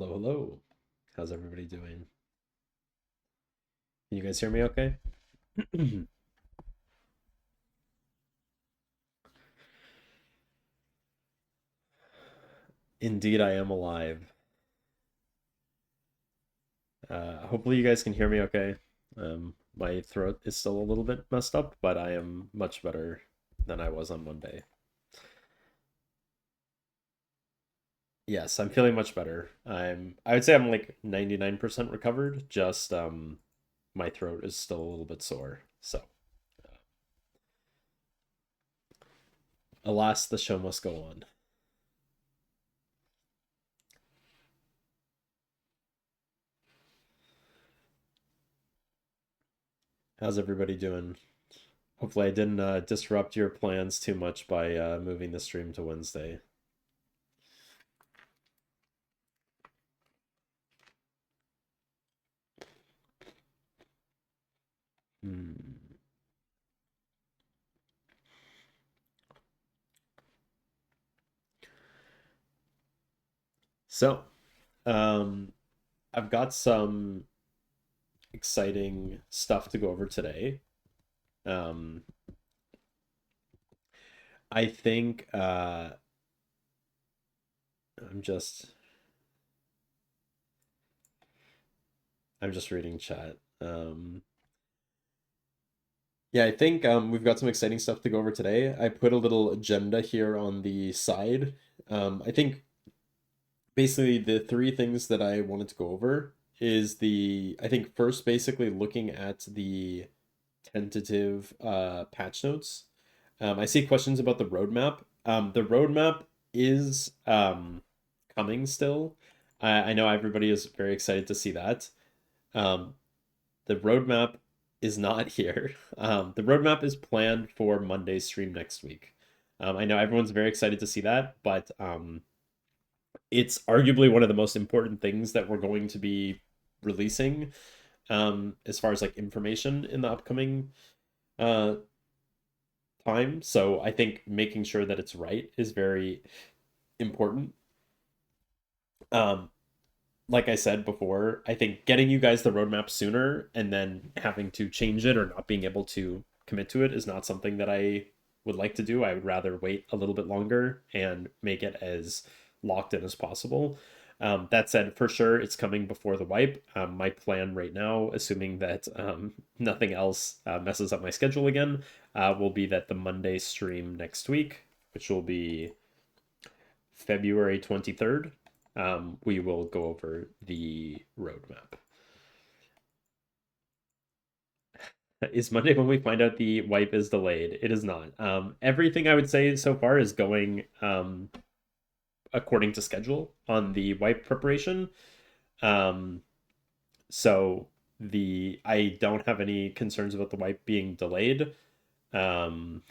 Hello, hello. How's everybody doing? Can you guys hear me okay? Indeed, I am alive. Hopefully you guys can hear me okay. My throat is still a little bit messed up, but I am much better than I was on Monday. Yes, I'm feeling much better. I would say I'm like 99% recovered, just my throat is still a little bit sore. So, alas, the show must go on. How's everybody doing? Hopefully I didn't disrupt your plans too much by moving the stream to Wednesday. Hmm. So, um, I've got some exciting stuff to go over today. Um, I think I'm just I'm just reading chat. Yeah, I think we've got some exciting stuff to go over today. I put a little agenda here on the side. I think basically the three things that I wanted to go over is I think first basically looking at the tentative patch notes. I see questions about the roadmap. The roadmap is coming still. I know everybody is very excited to see that. Um, the roadmap is not here. The roadmap is planned for Monday's stream next week. I know everyone's very excited to see that, but it's arguably one of the most important things that we're going to be releasing as far as like information in the upcoming uh, time. So I think making sure that it's right is very important. Um, like I said before, I think getting you guys the roadmap sooner and then having to change it or not being able to commit to it is not something that I would like to do. I would rather wait a little bit longer and make it as locked in as possible. That said, for sure, it's coming before the wipe. My plan right now, assuming that nothing else messes up my schedule again, will be that the Monday stream next week, which will be February 23rd, we will go over the roadmap. Is Monday when we find out the wipe is delayed? It is not. Everything I would say so far is going according to schedule on the wipe preparation. Um, so I don't have any concerns about the wipe being delayed. Um,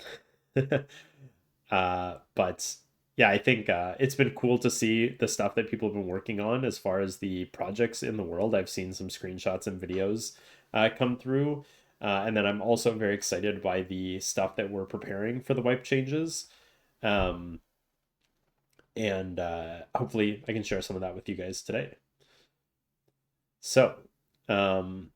but yeah, I think it's been cool to see the stuff that people have been working on as far as the projects in the world. I've seen some screenshots and videos come through. And then I'm also very excited by the stuff that we're preparing for the wipe changes. Um, and hopefully I can share some of that with you guys today. So, um,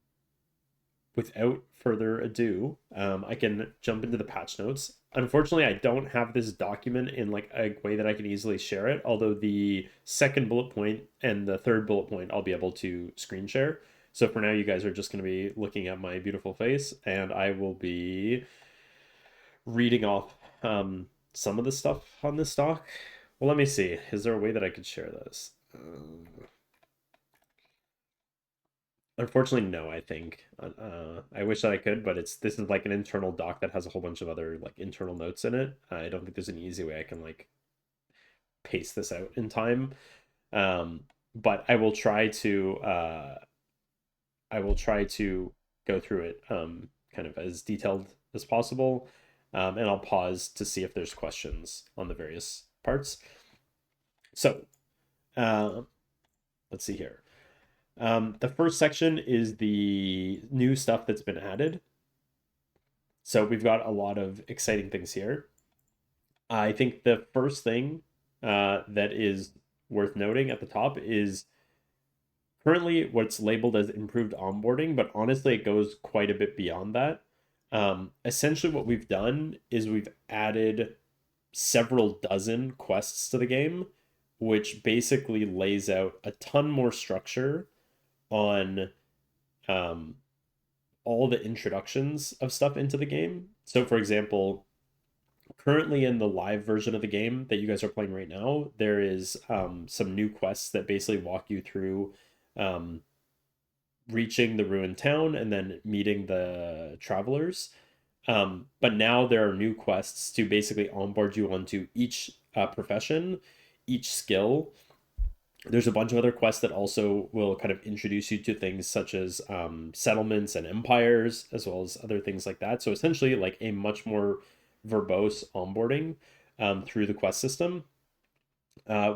without further ado, I can jump into the patch notes. Unfortunately, I don't have this document in like a way that I can easily share it, although the second bullet point and the third bullet point I'll be able to screen share. So for now, you guys are just going to be looking at my beautiful face, and I will be reading off some of the stuff on this doc. Well, let me see. Is there a way that I could share this? Unfortunately, no, I think. I wish that I could, but this is like an internal doc that has a whole bunch of other like internal notes in it. I don't think there's an easy way I can like paste this out in time. But I will try to go through it kind of as detailed as possible. And I'll pause to see if there's questions on the various parts. So, uh, let's see here. The first section is the new stuff that's been added. So we've got a lot of exciting things here. I think the first thing that is worth noting at the top is currently what's labeled as improved onboarding, but honestly, it goes quite a bit beyond that. Essentially, what we've done is we've added several dozen quests to the game, which basically lays out a ton more structure on um, all the introductions of stuff into the game. So, for example, currently in the live version of the game that you guys are playing right now, there is some new quests that basically walk you through um, reaching the ruined town and then meeting the travelers. But now there are new quests to basically onboard you onto each profession, each skill. There's a bunch of other quests that also will kind of introduce you to things such as settlements and empires, as well as other things like that. So essentially, like a much more verbose onboarding through the quest system.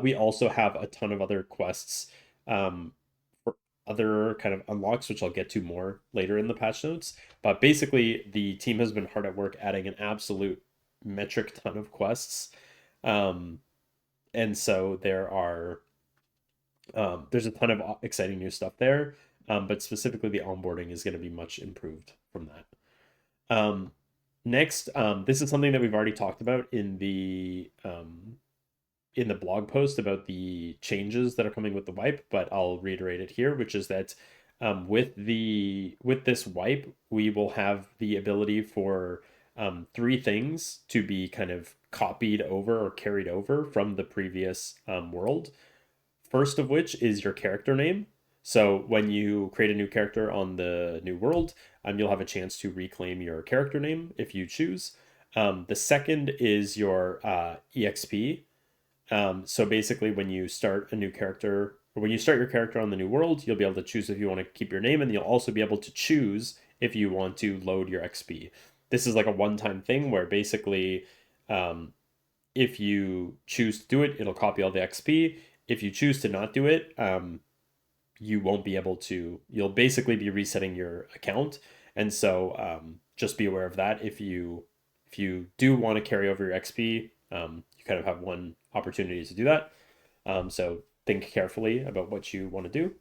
We also have a ton of other quests um, for other kind of unlocks, which I'll get to more later in the patch notes. But basically, the team has been hard at work adding an absolute metric ton of quests. Um, and so there's a ton of exciting new stuff there. But specifically, the onboarding is going to be much improved from that. Next, this is something that we've already talked about in the blog post about the changes that are coming with the wipe, but I'll reiterate it here, which is that with this wipe, we will have the ability for three things to be kind of copied over or carried over from the previous world. First of which is your character name. So when you create a new character on the new world, you'll have a chance to reclaim your character name if you choose. The second is your EXP. So basically, when you start a new character, or when you start your character on the new world, you'll be able to choose if you want to keep your name, and you'll also be able to choose if you want to load your XP. This is like a one-time thing where basically, um, if you choose to do it, it'll copy all the XP. If you choose to not do it, you won't be able to. You'll basically be resetting your account, and so just be aware of that. If you do want to carry over your XP, you kind of have one opportunity to do that. So think carefully about what you want to do.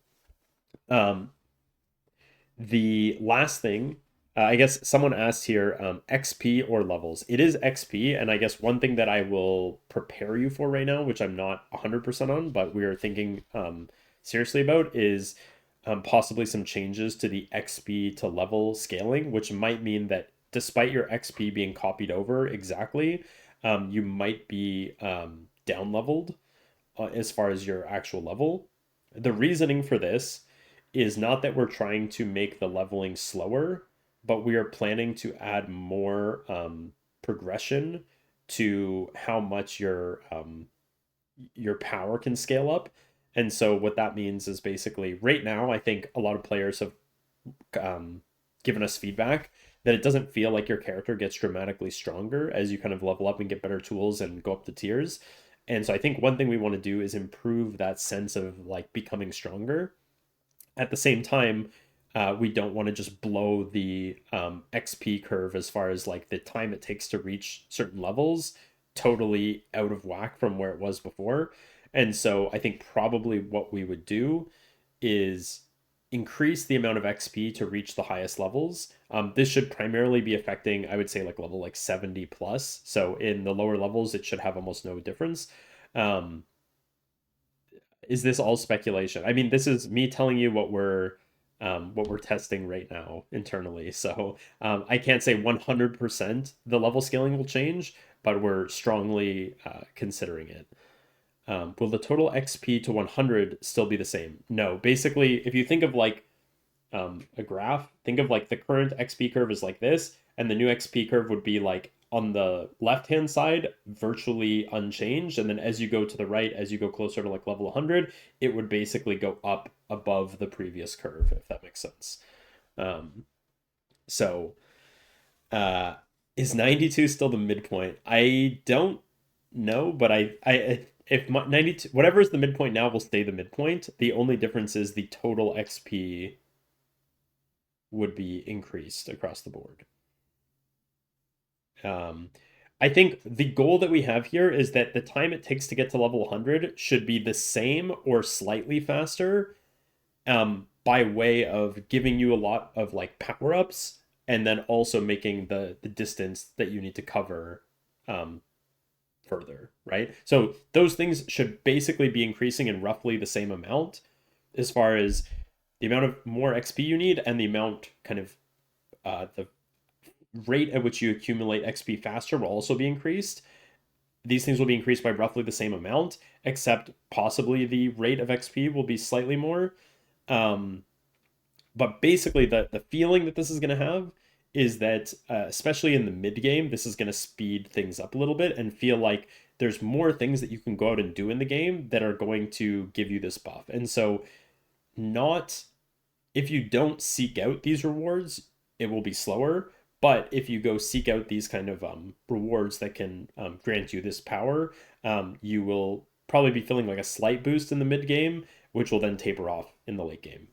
Um, the last thing, I guess someone asked here, XP or levels. It is XP, and I guess one thing that I will prepare you for right now, which I'm not 100% on, but we are thinking seriously about, is possibly some changes to the XP to level scaling, which might mean that despite your XP being copied over exactly, you might be down leveled as far as your actual level. The reasoning for this is not that we're trying to make the leveling slower, but we are planning to add more progression to how much your power can scale up. And so what that means is basically right now, I think a lot of players have given us feedback that it doesn't feel like your character gets dramatically stronger as you kind of level up and get better tools and go up the tiers. And so I think one thing we want to do is improve that sense of like becoming stronger. At the same time, we don't want to just blow the XP curve as far as like the time it takes to reach certain levels totally out of whack from where it was before. And so I think probably what we would do is increase the amount of XP to reach the highest levels. This should primarily be affecting, I would say, like level like 70 plus. So in the lower levels, it should have almost no difference. Um, is this all speculation? I mean, this is me telling you what we're testing right now internally. So I can't say 100% the level scaling will change, but we're strongly considering it. Will the total XP to 100 still be the same? No. Basically, if you think of like a graph, think of like the current XP curve is like this, and the new XP curve would be like on the left hand side, virtually unchanged. And then as you go to the right, as you go closer to like level 100, it would basically go up above the previous curve, if that makes sense. Um, so, uh, is 92 still the midpoint? I don't know, but if 92, whatever is the midpoint now will stay the midpoint. The only difference is the total XP would be increased across the board. Um, I think the goal that we have here is that the time it takes to get to level 100 should be the same or slightly faster by way of giving you a lot of like power ups and then also making the distance that you need to cover um, further, right? So those things should basically be increasing in roughly the same amount as far as the amount of more XP you need and the amount kind of the rate at which you accumulate XP faster will also be increased. These things will be increased by roughly the same amount, except possibly the rate of XP will be slightly more. Um, but basically, the feeling that this is going to have is that, especially in the mid game, this is going to speed things up a little bit and feel like there's more things that you can go out and do in the game that are going to give you this buff. And so, not if you don't seek out these rewards, it will be slower. But if you go seek out these kind of rewards that can grant you this power, you will probably be feeling like a slight boost in the mid game, which will then taper off in the late game.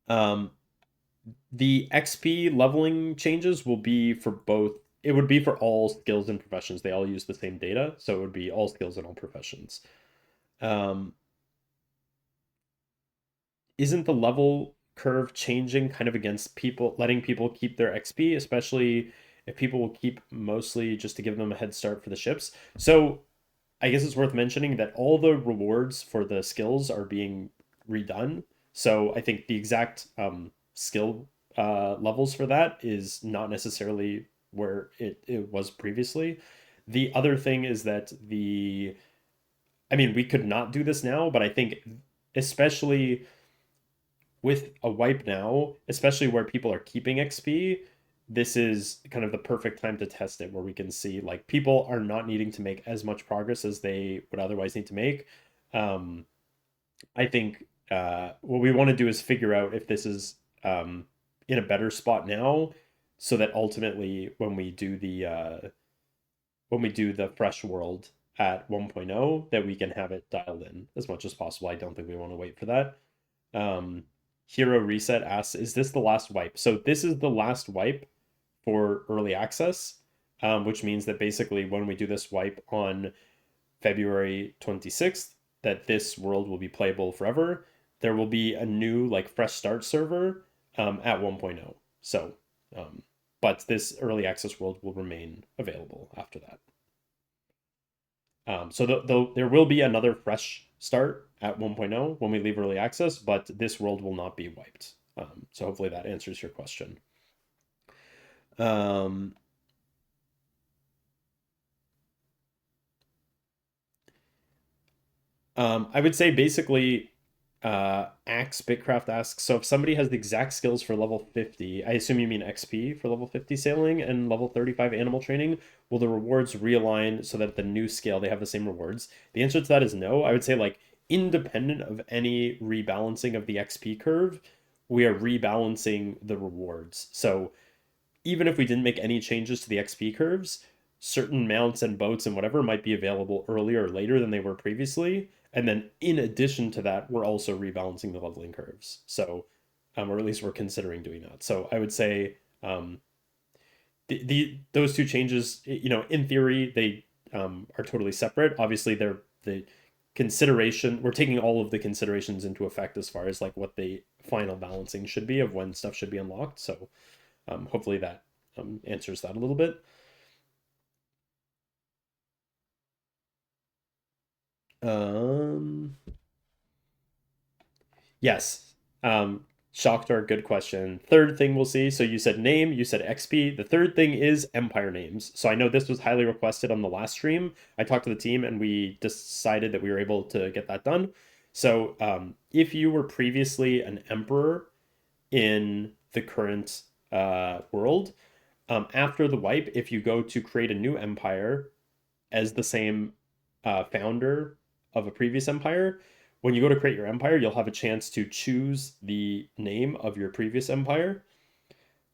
Um, the XP leveling changes will be for both. It would be for all skills and professions. They all use the same data, so it would be all skills and all professions. Um, isn't the level curve changing kind of against people, letting people keep their XP, especially if people will keep mostly just to give them a head start for the ships? So I guess it's worth mentioning that all the rewards for the skills are being redone. So I think the exact skill levels for that is not necessarily where it was previously. The other thing is that I mean, we could not do this now, but I think especially with a wipe now, especially where people are keeping XP, this is kind of the perfect time to test it where we can see like people are not needing to make as much progress as they would otherwise need to make. Um, I think what we want to do is figure out if this is in a better spot now so that ultimately when we do the fresh world at 1.0 that we can have it dialed in as much as possible. I don't think we want to wait for that. Um, Hero Reset asks, is this the last wipe? So this is the last wipe for early access, which means that basically when we do this wipe on February 26th, that this world will be playable forever. There will be a new like fresh start server at 1.0. So, um, but this early access world will remain available after that. So there will be another fresh start at 1.0 when we leave early access, but this world will not be wiped. So hopefully that answers your question. Um, I would say basically, Axe BitCraft asks, so if somebody has the exact skills for level 50, I assume you mean XP for level 50 sailing and level 35 animal training, will the rewards realign so that at the new scale they have the same rewards? The answer to that is no. I would say like independent of any rebalancing of the XP curve, we are rebalancing the rewards. So even if we didn't make any changes to the XP curves, certain mounts and boats and whatever might be available earlier or later than they were previously. And then in addition to that, we're also rebalancing the leveling curves. So, or at least we're considering doing that. So I would say the those two changes, you know, in theory, they are totally separate. Obviously, they're the consideration. We're taking all of the considerations into effect as far as like what the final balancing should be of when stuff should be unlocked. So hopefully that answers that a little bit. Um, yes. Shakhtar, good question. Third thing we'll see. So you said name, you said XP. The third thing is empire names. So I know this was highly requested on the last stream. I talked to the team and we decided that we were able to get that done. So if you were previously an emperor in the current world, after the wipe, if you go to create a new empire, as the same founder of a previous empire, when you go to create your empire, you'll have a chance to choose the name of your previous empire,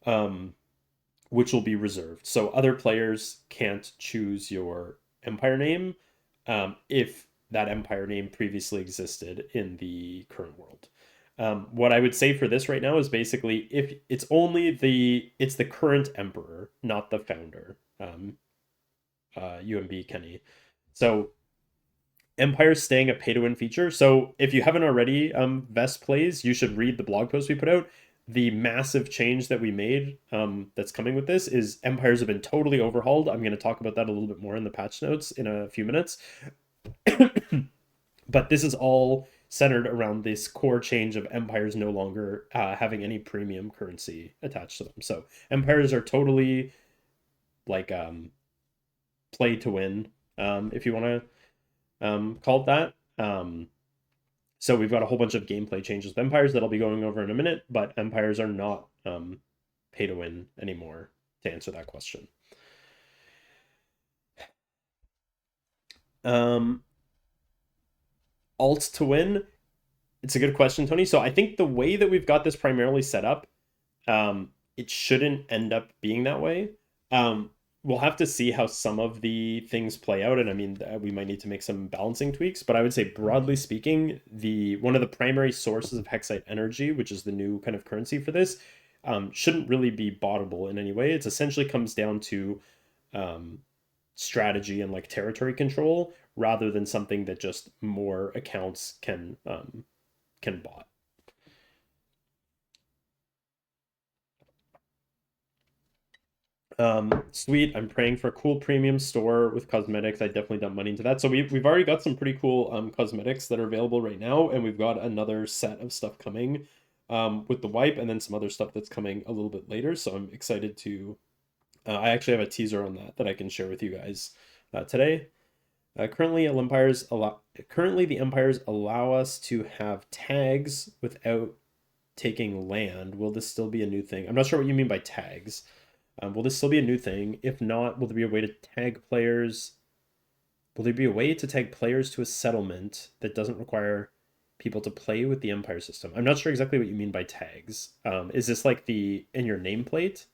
um, which will be reserved. So other players can't choose your empire name if that empire name previously existed in the current world. What I would say for this right now is basically if it's only it's the current emperor, not the founder. UMB Kenny. So Empire's staying a pay-to-win feature. So if you haven't already, Vest Plays, you should read the blog post we put out. The massive change that we made that's coming with this is Empires have been totally overhauled. I'm going to talk about that a little bit more in the patch notes in a few minutes. But this is all centered around this core change of Empires no longer having any premium currency attached to them. So Empires are totally like play to win, if you want to call it that. So we've got a whole bunch of gameplay changes with Empires that I'll be going over in a minute, but Empires are not pay to win anymore, to answer that question. Alt to win, it's a good question, Tony. So I think the way that we've got this primarily set up, it shouldn't end up being that way. We'll have to see how some of the things play out, and I mean, we might need to make some balancing tweaks. But I would say, broadly speaking, the one of the primary sources of Hexite energy, which is the new kind of currency for this, shouldn't really be botable in any way. It essentially comes down to strategy and like territory control, rather than something that just more accounts can bot. Sweet. I'm praying for a cool premium store with cosmetics. I definitely dump money into that. So we've already got some pretty cool cosmetics that are available right now, and we've got another set of stuff coming with the wipe, and then some other stuff that's coming a little bit later. So I'm excited to. I actually have a teaser on that I can share with you guys today. Currently, the empires allow us to have tags without taking land. Will this still be a new thing? I'm not sure what you mean by tags. Will this still be a new thing? If not, will there be a way to tag players? Will there be a way to tag players to a settlement that doesn't require people to play with the Empire system? I'm not sure exactly what you mean by tags. Is this like the in your nameplate?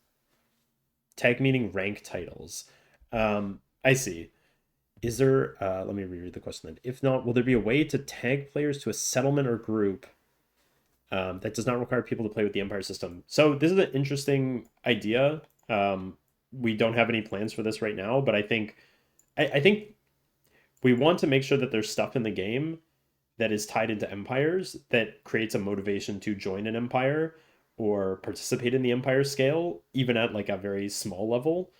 Tag meaning rank titles. I see. Is there, let me reread the question then. If not, will there be a way to tag players to a settlement or group that does not require people to play with the Empire system? So this is an interesting idea. We don't have any plans for this right now, but I think we want to make sure that there's stuff in the game that is tied into empires that creates a motivation to join an empire or participate in the empire scale, even at like a very small level.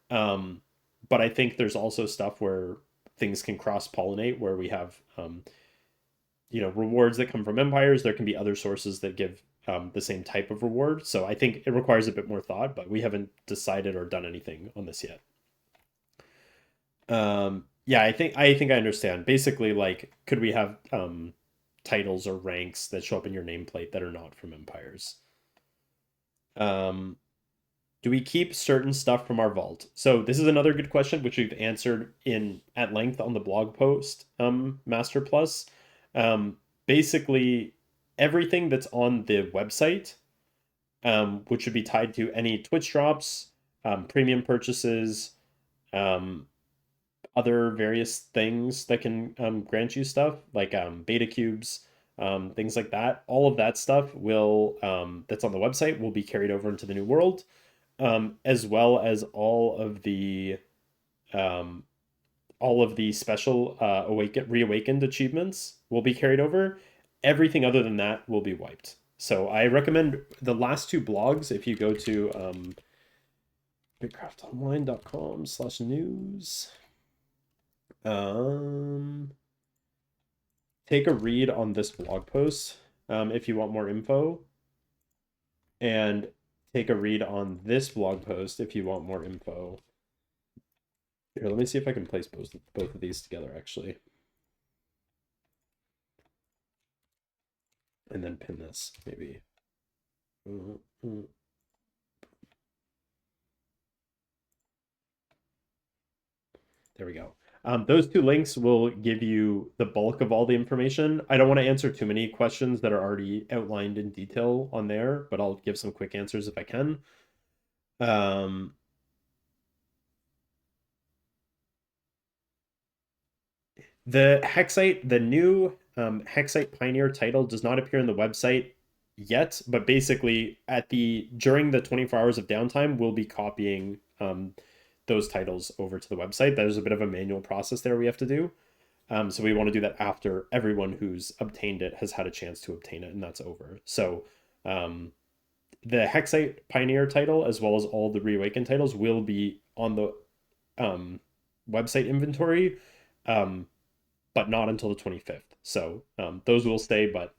But I think there's also stuff where things can cross pollinate, where we have rewards that come from empires. There can be other sources that give the same type of reward. So I think it requires a bit more thought, but we haven't decided or done anything on this yet. Yeah, I think I understand. Basically, like, could we have titles or ranks that show up in your nameplate that are not from empires? Um, do we keep certain stuff from our vault? So this is another good question, which we've answered in at length on the blog post, Master Plus. Basically, everything that's on the website, which would be tied to any Twitch drops, premium purchases, um, other various things that can grant you stuff like beta cubes, things like that. All of that stuff will that's on the website will be carried over into the new world, as well as um, all of the special reawakened achievements will be carried over. Everything other than that will be wiped. So I recommend the last two blogs. If you go to bitcraftonline.com/news, take a read on this blog post if you want more info, and take a read on this blog post if you want more info. Here, let me see if I can place both of these together actually, and then pin this maybe. There we go. Those two links will give you the bulk of all the information. I don't want to answer too many questions that are already outlined in detail on there, but I'll give some quick answers if I can. The Hexite, the new Hexite Pioneer title does not appear in the website yet, but basically during the 24 hours of downtime, we'll be copying those titles over to the website. There's a bit of a manual process there we have to do. So we want to do that after everyone who's obtained it has had a chance to obtain it, and that's over. So um, the Hexite Pioneer title, as well as all the Reawaken titles, will be on the um, website inventory, um, but not until the 25th. So those will stay, but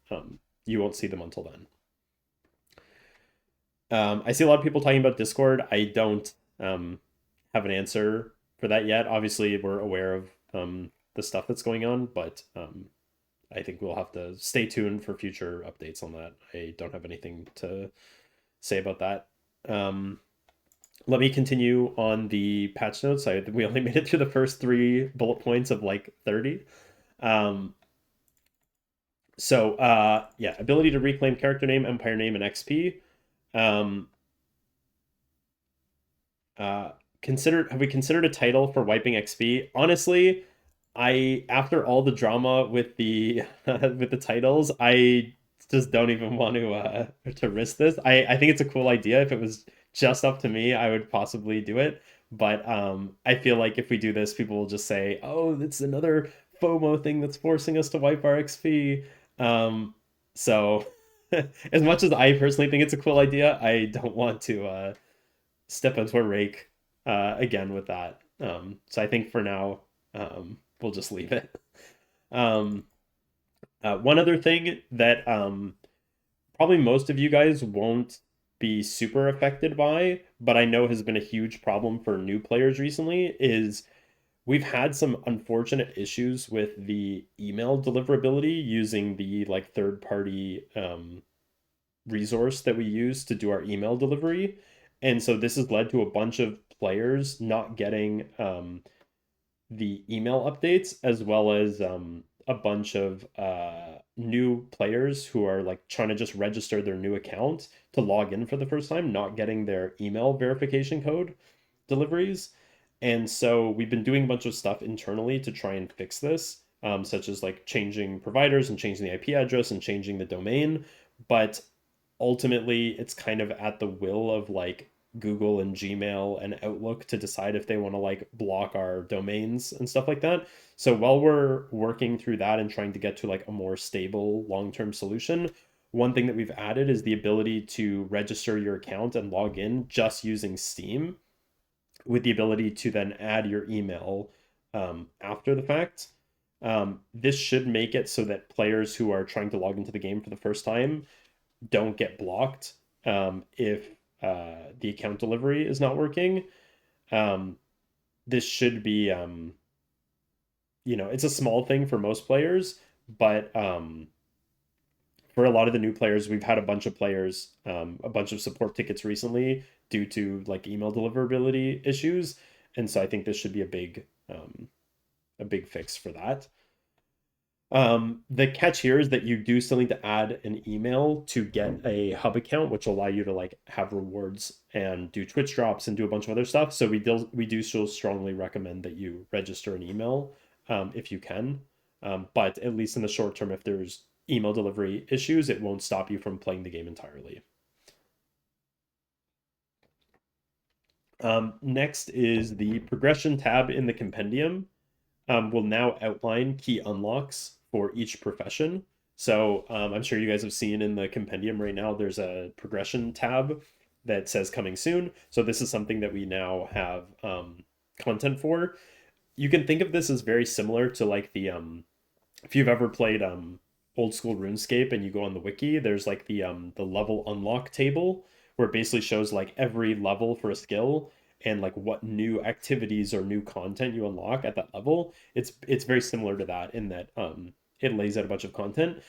you won't see them until then. I see a lot of people talking about Discord. I don't have an answer for that yet. Obviously, we're aware of the stuff that's going on, but I think we'll have to stay tuned for future updates on that. I don't have anything to say about that. Let me continue on the patch notes. We only made it through the first three bullet points of like 30. Um, yeah, ability to reclaim character name, empire name, and XP. Um, uh, have we considered a title for wiping XP? Honestly, I after all the drama with the with the titles, I just don't even want to risk this. I think it's a cool idea. If it was just up to me, I would possibly do it. But I feel like if we do this, people will just say, "Oh, it's another FOMO thing that's forcing us to wipe our XP." So as much as I personally think it's a cool idea, I don't want to step into a rake again with that. So I think for now, we'll just leave it. Um, one other thing that probably most of you guys won't be super affected by, but I know has been a huge problem for new players recently, is we've had some unfortunate issues with the email deliverability using the like third party resource that we use to do our email delivery. And so this has led to a bunch of players not getting the email updates, as well as a bunch of new players who are like trying to just register their new account to log in for the first time, not getting their email verification code deliveries. And so we've been doing a bunch of stuff internally to try and fix this, such as like changing providers and changing the IP address and changing the domain. But ultimately, it's kind of at the will of like Google and Gmail and Outlook to decide if they want to like block our domains and stuff like that. So while we're working through that and trying to get to like a more stable long-term solution, one thing that we've added is the ability to register your account and log in just using Steam, with the ability to then add your email after the fact. This should make it so that players who are trying to log into the game for the first time don't get blocked if the account delivery is not working. Um, this should be, it's a small thing for most players, but for a lot of the new players, we've had a bunch of players, a bunch of support tickets recently due to like email deliverability issues, and so I think this should be a big fix for that. The catch here is that you do still need to add an email to get a hub account, which will allow you to like have rewards and do Twitch drops and do a bunch of other stuff. So we do still strongly recommend that you register an email if you can. But at least in the short term, if there's email delivery issues, it won't stop you from playing the game entirely. Next is the progression tab in the compendium. Will now outline key unlocks for each profession. So I'm sure you guys have seen in the compendium right now, there's a progression tab that says coming soon. So this is something that we now have content for. You can think of this as very similar to like the if you've ever played old school RuneScape and you go on the wiki, there's like the level unlock table where it basically shows like every level for a skill and like what new activities or new content you unlock at that level. It's very similar to that in that it lays out a bunch of content.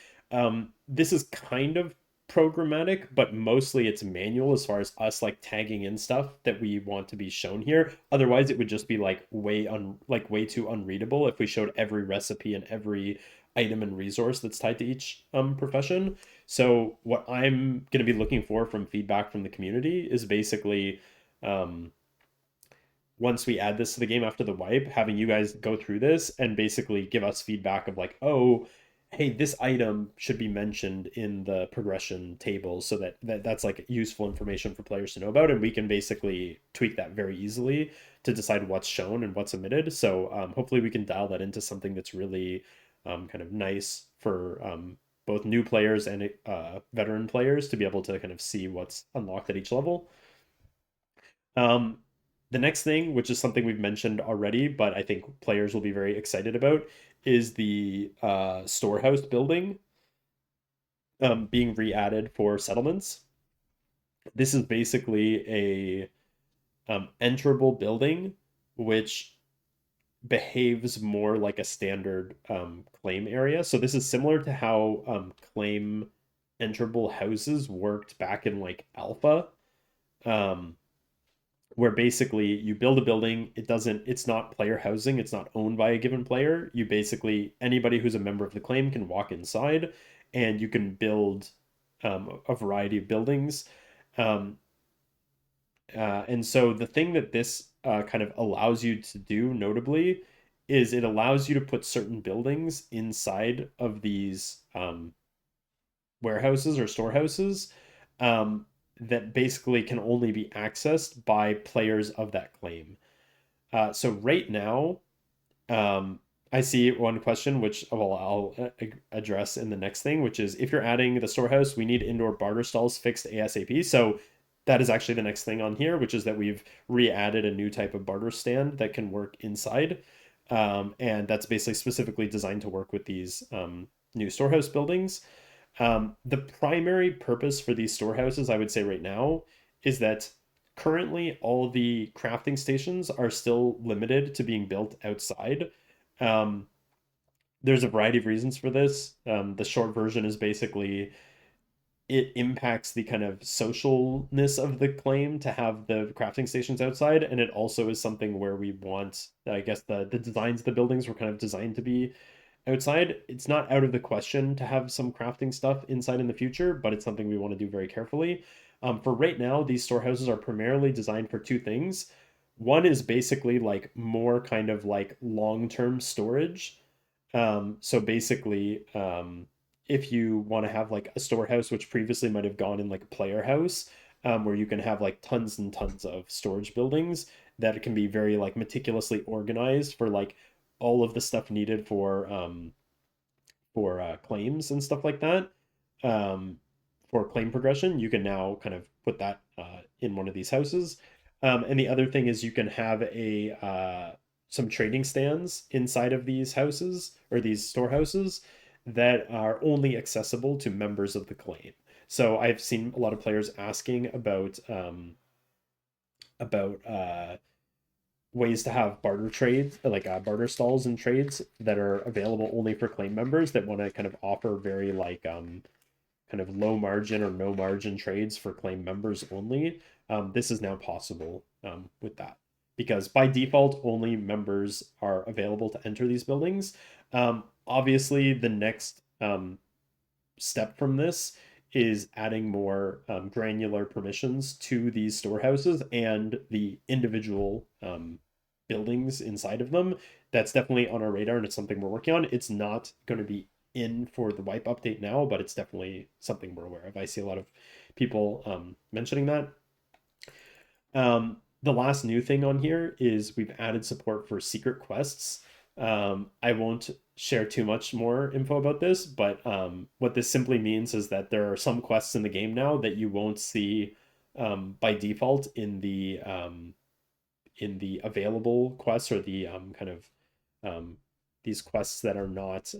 This is kind of programmatic, but mostly it's manual as far as us like tagging in stuff that we want to be shown here. Otherwise, it would just be like way too unreadable if we showed every recipe and every item and resource that's tied to each profession. So what I'm going to be looking for from feedback from the community is basically um, once we add this to the game after the wipe, having you guys go through this and basically give us feedback of like, oh, hey, this item should be mentioned in the progression table so that's like useful information for players to know about, and we can basically tweak that very easily to decide what's shown and what's omitted. So hopefully we can dial that into something that's really kind of nice for both new players and veteran players to be able to kind of see what's unlocked at each level. Um, the next thing, which is something we've mentioned already, but I think players will be very excited about, is the storehouse building being re-added for settlements. This is basically a enterable building, which behaves more like a standard claim area. So this is similar to how claim enterable houses worked back in like alpha. Um, where basically you build a building, it's not player housing, it's not owned by a given player. You basically, anybody who's a member of the claim can walk inside, and you can build a variety of buildings. um, and so the thing that this kind of allows you to do notably is it allows you to put certain buildings inside of these warehouses or storehouses, um, that basically can only be accessed by players of that claim. So right now, um, I see one question, which I'll address in the next thing, which is if you're adding the storehouse, we need indoor barter stalls fixed ASAP. So that is actually the next thing on here, which is that we've re-added a new type of barter stand that can work inside. And that's basically specifically designed to work with these new storehouse buildings. The primary purpose for these storehouses, I would say right now, is that currently all the crafting stations are still limited to being built outside. Um, there's a variety of reasons for this. The short version is basically it impacts the kind of socialness of the claim to have the crafting stations outside, and it also is something where we want, I guess, the designs of the buildings were kind of designed to be outside. It's not out of the question to have some crafting stuff inside in the future, but it's something we want to do very carefully. For right now, these storehouses are primarily designed for two things. One is basically like more kind of like long-term storage. So basically, if you want to have like a storehouse, which previously might have gone in like a player house, where you can have like tons and tons of storage buildings that can be very like meticulously organized for like all of the stuff needed for claims and stuff like that. Um, for claim progression, you can now kind of put that in one of these houses. And the other thing is you can have a some trading stands inside of these houses or these storehouses that are only accessible to members of the claim. So I've seen a lot of players asking about ways to have barter trades, like barter stalls and trades that are available only for claim members that want to kind of offer very like kind of low margin or no margin trades for claim members only. This is now possible with that because by default only members are available to enter these buildings. Obviously, the next step from this is adding more granular permissions to these storehouses and the individual buildings inside of them. That's definitely on our radar and it's something we're working on. It's not going to be in for the wipe update now, but it's definitely something we're aware of. I see a lot of people mentioning that. The last new thing on here is we've added support for secret quests. I won't share too much more info about this, but what this simply means is that there are some quests in the game now that you won't see by default in the available quests or the kind of these quests that are not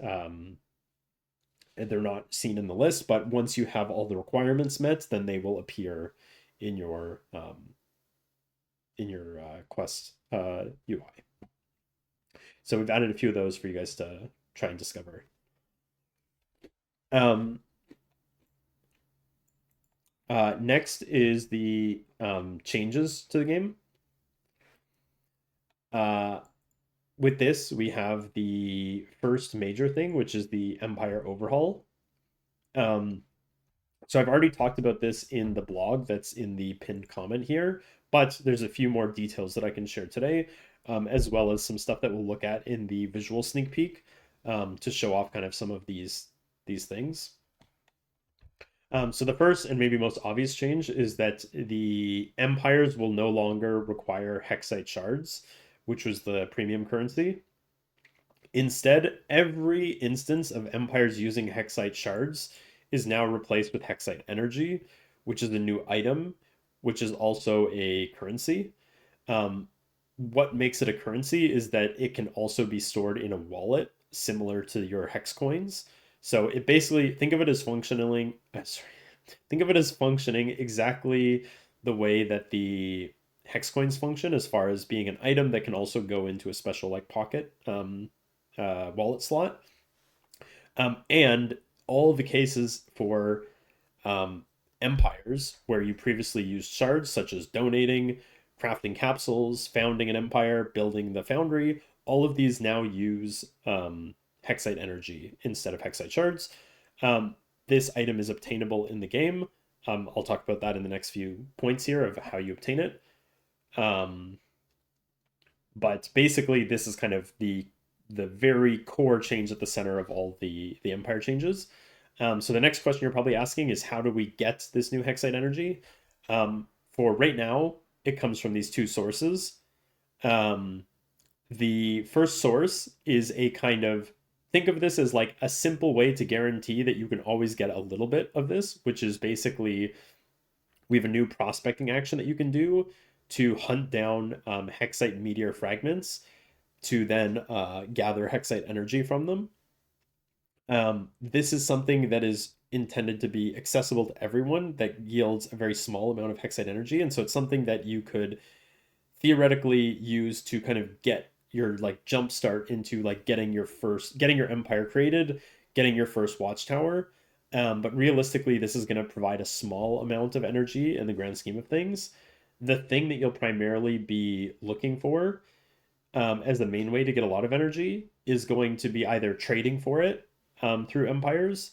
they're not seen in the list. But once you have all the requirements met, then they will appear in your quest UI. So we've added a few of those for you guys to try and discover. Um, Next is the changes to the game. Uh, with this, we have the first major thing, which is the Empire overhaul. Um, so I've already talked about this in the blog that's in the pinned comment here, but there's a few more details that I can share today, as well as some stuff that we'll look at in the visual sneak peek. to show off kind of some of these things. So the first and maybe most obvious change is that the empires will no longer require Hexite shards, which was the premium currency. Instead, every instance of empires using Hexite shards is now replaced with Hexite energy, which is a new item, which is also a currency. Um, what makes it a currency is that it can also be stored in a wallet, similar to your hex coins. So it basically think of it as functioning. Sorry, think of it as functioning exactly the way that the hex coins function, as far as being an item that can also go into a special like pocket wallet slot. And all the cases for um, empires where you previously used shards, such as donating, crafting capsules, founding an empire, building the foundry, all of these now use Hexite energy instead of Hexite shards. Um, this item is obtainable in the game. I'll talk about that in the next few points here of how you obtain it. Um, but basically, this is kind of the very core change at the center of all the empire changes. So the next question you're probably asking is how do we get this new Hexite energy? For right now, it comes from these two sources. Um, the first source is a kind of think of this as like a simple way to guarantee that you can always get a little bit of this, which is basically we have a new prospecting action that you can do to hunt down Hexite meteor fragments to then gather Hexite energy from them. This is something that is intended to be accessible to everyone that yields a very small amount of Hexite energy. And so it's something that you could theoretically use to kind of get your like jump start into like getting your empire created, getting your first watchtower. But realistically, this is going to provide a small amount of energy in the grand scheme of things. The thing that you'll primarily be looking for as the main way to get a lot of energy is going to be either trading for it through empires,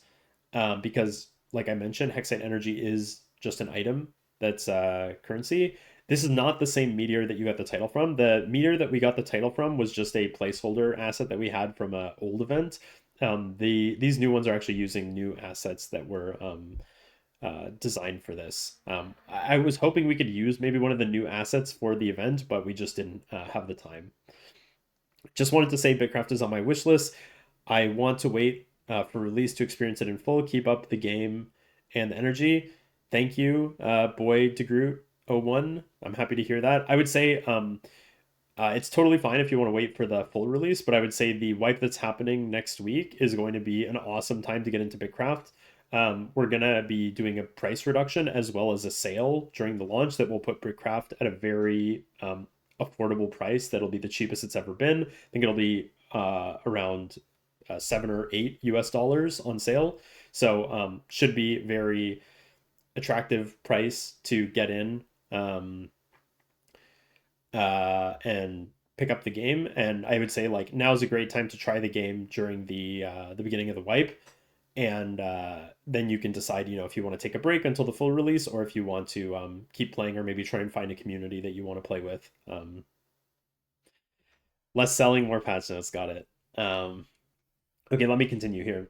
because, like I mentioned, Hexite energy is just an item that's currency. This is not the same meteor that you got the title from. The meteor that we got the title from was just a placeholder asset that we had from an old event. These new ones are actually using new assets that were designed for this. I was hoping we could use maybe one of the new assets for the event, but we just didn't have the time. Just wanted to say BitCraft is on my wish list. I want to wait for release to experience it in full. Keep up the game and the energy. Thank you, Boy to Groot 01. I'm happy to hear that. I would say it's totally fine if you want to wait for the full release, but I would say the wipe that's happening next week is going to be an awesome time to get into BitCraft. We're going to be doing a price reduction as well as a sale during the launch that will put BitCraft at a very affordable price. That'll be the cheapest it's ever been. I think it'll be around 7 or 8 US dollars on sale. So should be very attractive price to get in. And pick up the game. And I would say like now is a great time to try the game during the beginning of the wipe, and then you can decide if you want to take a break until the full release or if you want to keep playing or maybe try and find a community that you want to play with. Less selling, more Patchnotes. Got it. Okay, let me continue here.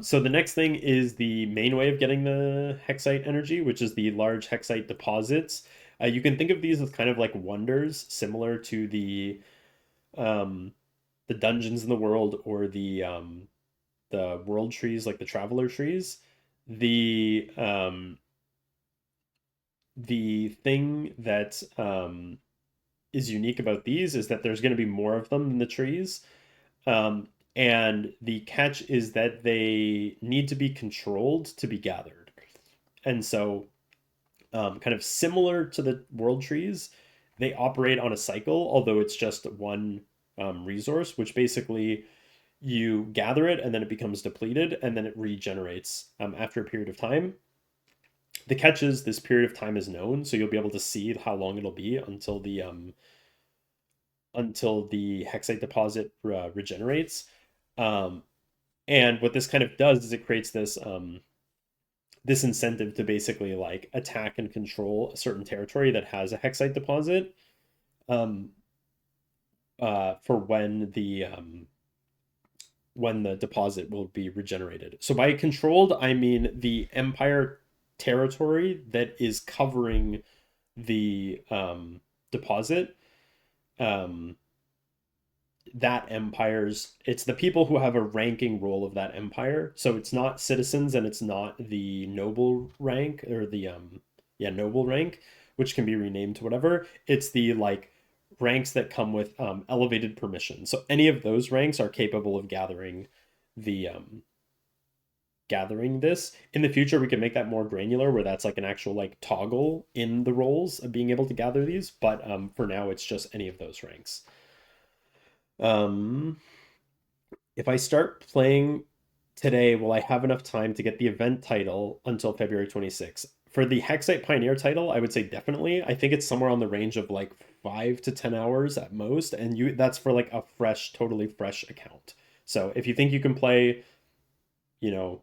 So the next thing is the main way of getting the Hexite energy, which is the large Hexite deposits. You can think of these as kind of like wonders, similar to um, the dungeons in the world or the world trees, like the traveler trees. The the thing that is unique about these is that there's going to be more of them than the trees. And the catch is that they need to be controlled to be gathered. And so, kind of similar to the world trees, they operate on a cycle, although it's just one resource, which basically you gather it and then it becomes depleted and then it regenerates after a period of time. The catch is this period of time is known, so you'll be able to see how long it'll be until the Hexite deposit regenerates. Um, and what this kind of does is it creates this incentive to basically like attack and control a certain territory that has a Hexite deposit um, for when when the deposit will be regenerated. So by controlled, I mean the empire territory that is covering the deposit. Um, that empire's it's the people who have a ranking role of that empire. So it's not citizens and it's not the noble rank or the yeah, noble rank, which can be renamed to whatever. It's the like ranks that come with elevated permission. So any of those ranks are capable of the gathering this. In the future we can make that more granular where that's like an actual like toggle in the roles of being able to gather these, but for now it's just any of those ranks. um if I start playing today, will I have enough time to get the event title until February 26th? For the Hexite Pioneer title, I would say definitely. I think it's somewhere on the range of like 5 to 10 hours at most, and you that's for like a fresh, totally fresh account. So if you think you can play, you know,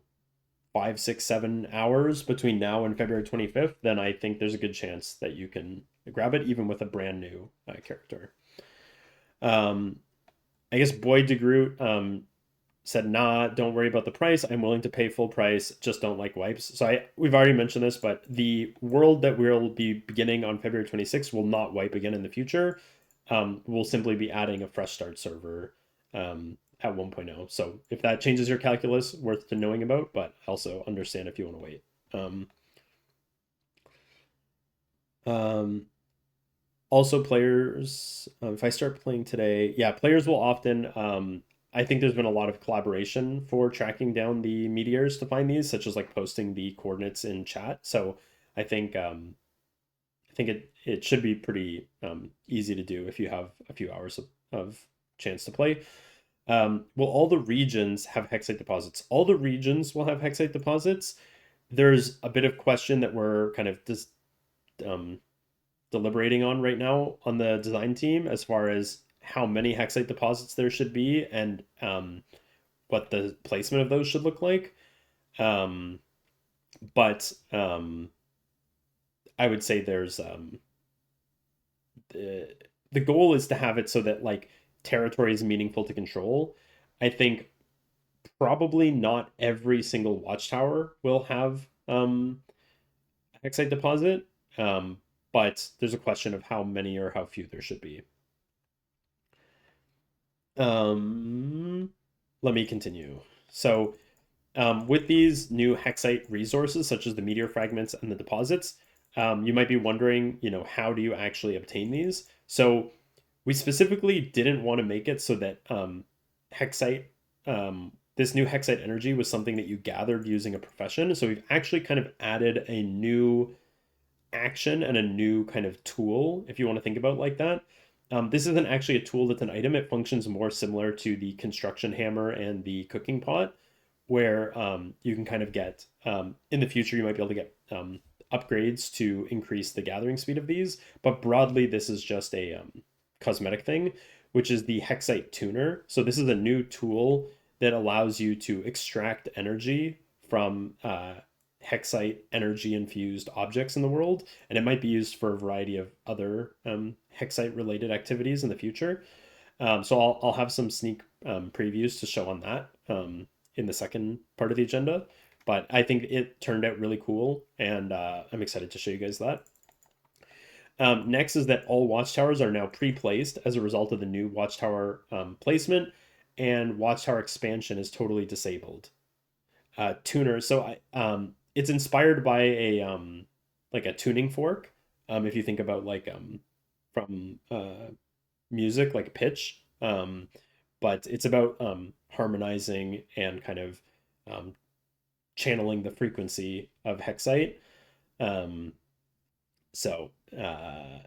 5, 6, 7 hours between now and February 25th, then I think there's a good chance that you can grab it even with a brand new character. Um, I guess Boyd DeGroot said, nah, don't worry about the price. I'm willing to pay full price. Just don't like wipes. So we've already mentioned this, but the world that we'll be beginning on February 26th will not wipe again in the future. We'll simply be adding a fresh start server at 1.0. So if that changes your calculus, worth to knowing about, but also understand if you want to wait. Um, um, Also players, if I start playing today, yeah, players will often I think there's been a lot of collaboration for tracking down the meteors to find these, such as like posting the coordinates in chat. So I think it should be pretty easy to do if you have a few hours of chance to play. Will all the regions have Hexite deposits? All the regions will have Hexite deposits. There's a bit of question that we're kind of just um, deliberating on right now on the design team as far as how many Hexite deposits there should be and what the placement of those should look like. Um, but I would say there's the goal is to have it so that like territory is meaningful to control. I think probably not every single watchtower will have Hexite deposit, but there's a question of how many or how few there should be. Um, Let me continue. So, with these new Hexite resources, such as the meteor fragments and the deposits, you might be wondering, how do you actually obtain these? So, we specifically didn't want to make it so that Hexite, this new Hexite energy was something that you gathered using a profession. So, we've actually kind of added a new action and a new kind of tool, if you want to think about it like that. This isn't actually a tool that's an item. It functions more similar to the construction hammer and the cooking pot, where you can kind of get, in the future, you might be able to get upgrades to increase the gathering speed of these. But broadly, this is just a cosmetic thing, which is the Hexite tuner. So this is a new tool that allows you to extract energy from Hexite energy infused objects in the world, and it might be used for a variety of other Hexite related activities in the future. So I'll have some sneak previews to show on that in the second part of the agenda. But I think it turned out really cool, and I'm excited to show you guys that. Next is that all watchtowers are now pre-placed as a result of the new watchtower placement, and watchtower expansion is totally disabled. Tuner. So it's inspired by a like a tuning fork. If you think about like from music, like pitch. But it's about harmonizing and kind of um, channeling the frequency of Hexite. Um, so a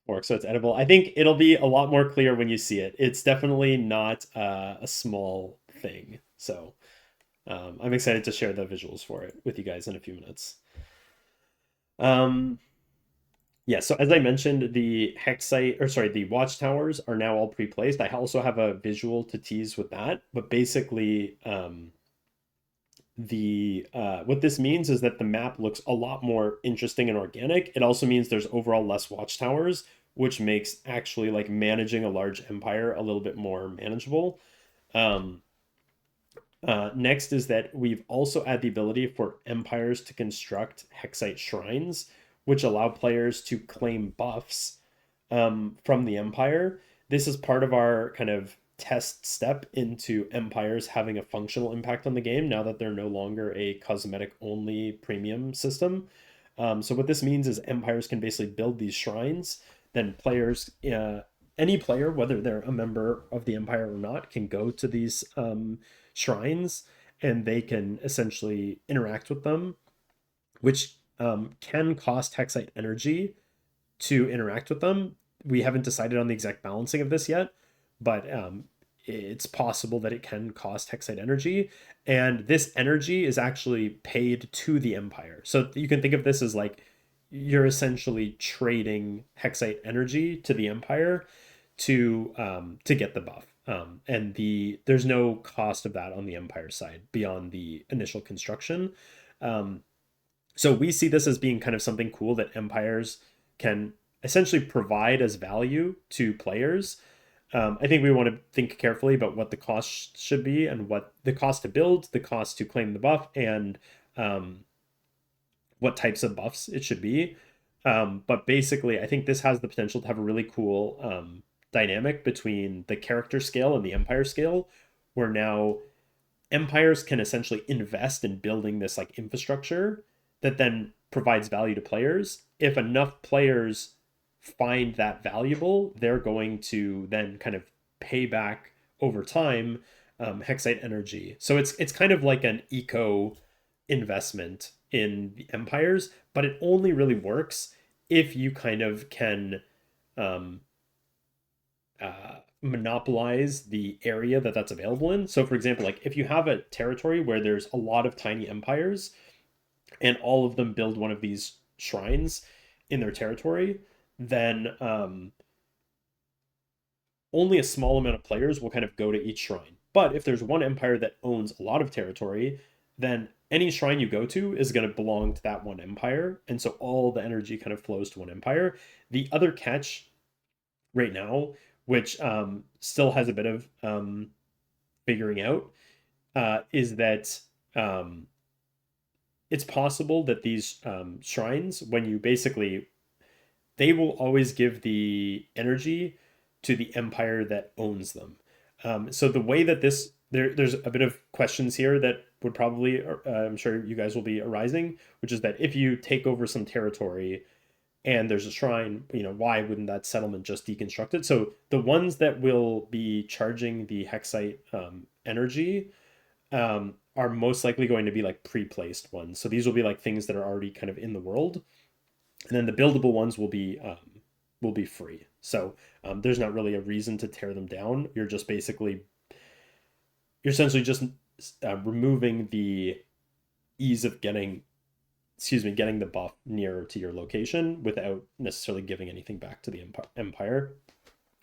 fork, so it's edible. I think it'll be a lot more clear when you see it. It's definitely not a small thing. So I'm excited to share the visuals for it with you guys in a few minutes. Yeah, so as I mentioned, the Hexite, or sorry, the watchtowers are now all pre-placed. I also have a visual to tease with that, but basically, the what this means is that the map looks a lot more interesting and organic. It also means there's overall less watchtowers, which makes actually like managing a large empire a little bit more manageable. Next is that we've also added the ability for empires to construct Hexite shrines, which allow players to claim buffs from the empire. This is part of our kind of test step into empires having a functional impact on the game now that they're no longer a cosmetic only premium system. So what this means is empires can basically build these shrines, then players, any player, whether they're a member of the empire or not, can go to these shrines and they can essentially interact with them, which can cost Hexite energy to interact with them. We haven't decided on the exact balancing of this yet, but it's possible that it can cost Hexite energy. And this energy is actually paid to the Empire. So you can think of this as like you're essentially trading Hexite energy to the Empire to get the buff. And there's no cost of that on the Empire side beyond the initial construction. So we see this as being kind of something cool that empires can essentially provide as value to players. I think we want to think carefully about what the cost should be and what the cost to build, the cost to claim the buff, and what types of buffs it should be. But basically, I think this has the potential to have a really cool dynamic between the character scale and the empire scale, where now empires can essentially invest in building this like infrastructure that then provides value to players. If enough players find that valuable, they're going to then kind of pay back over time Hexite energy. So it's kind of like an eco investment in the empires, but it only really works if you kind of can um, monopolize the area that that's available in. So, for example, like if you have a territory where there's a lot of tiny empires and all of them build one of these shrines in their territory, then only a small amount of players will kind of go to each shrine. But if there's one empire that owns a lot of territory, then any shrine you go to is going to belong to that one empire. And so all the energy kind of flows to one empire. The other catch right now, which still has a bit of figuring out, is that it's possible that these shrines, when you basically, they will always give the energy to the empire that owns them. So the way that there's a bit of questions here that would probably, I'm sure you guys will be arising, which is that if you take over some territory and there's a shrine, why wouldn't that settlement just deconstruct it? So the ones that will be charging the Hexite energy are most likely going to be like pre-placed ones. So these will be like things that are already kind of in the world, and then the buildable ones will be free. So there's not really a reason to tear them down. You're essentially just removing the ease of getting the buff nearer to your location without necessarily giving anything back to the empire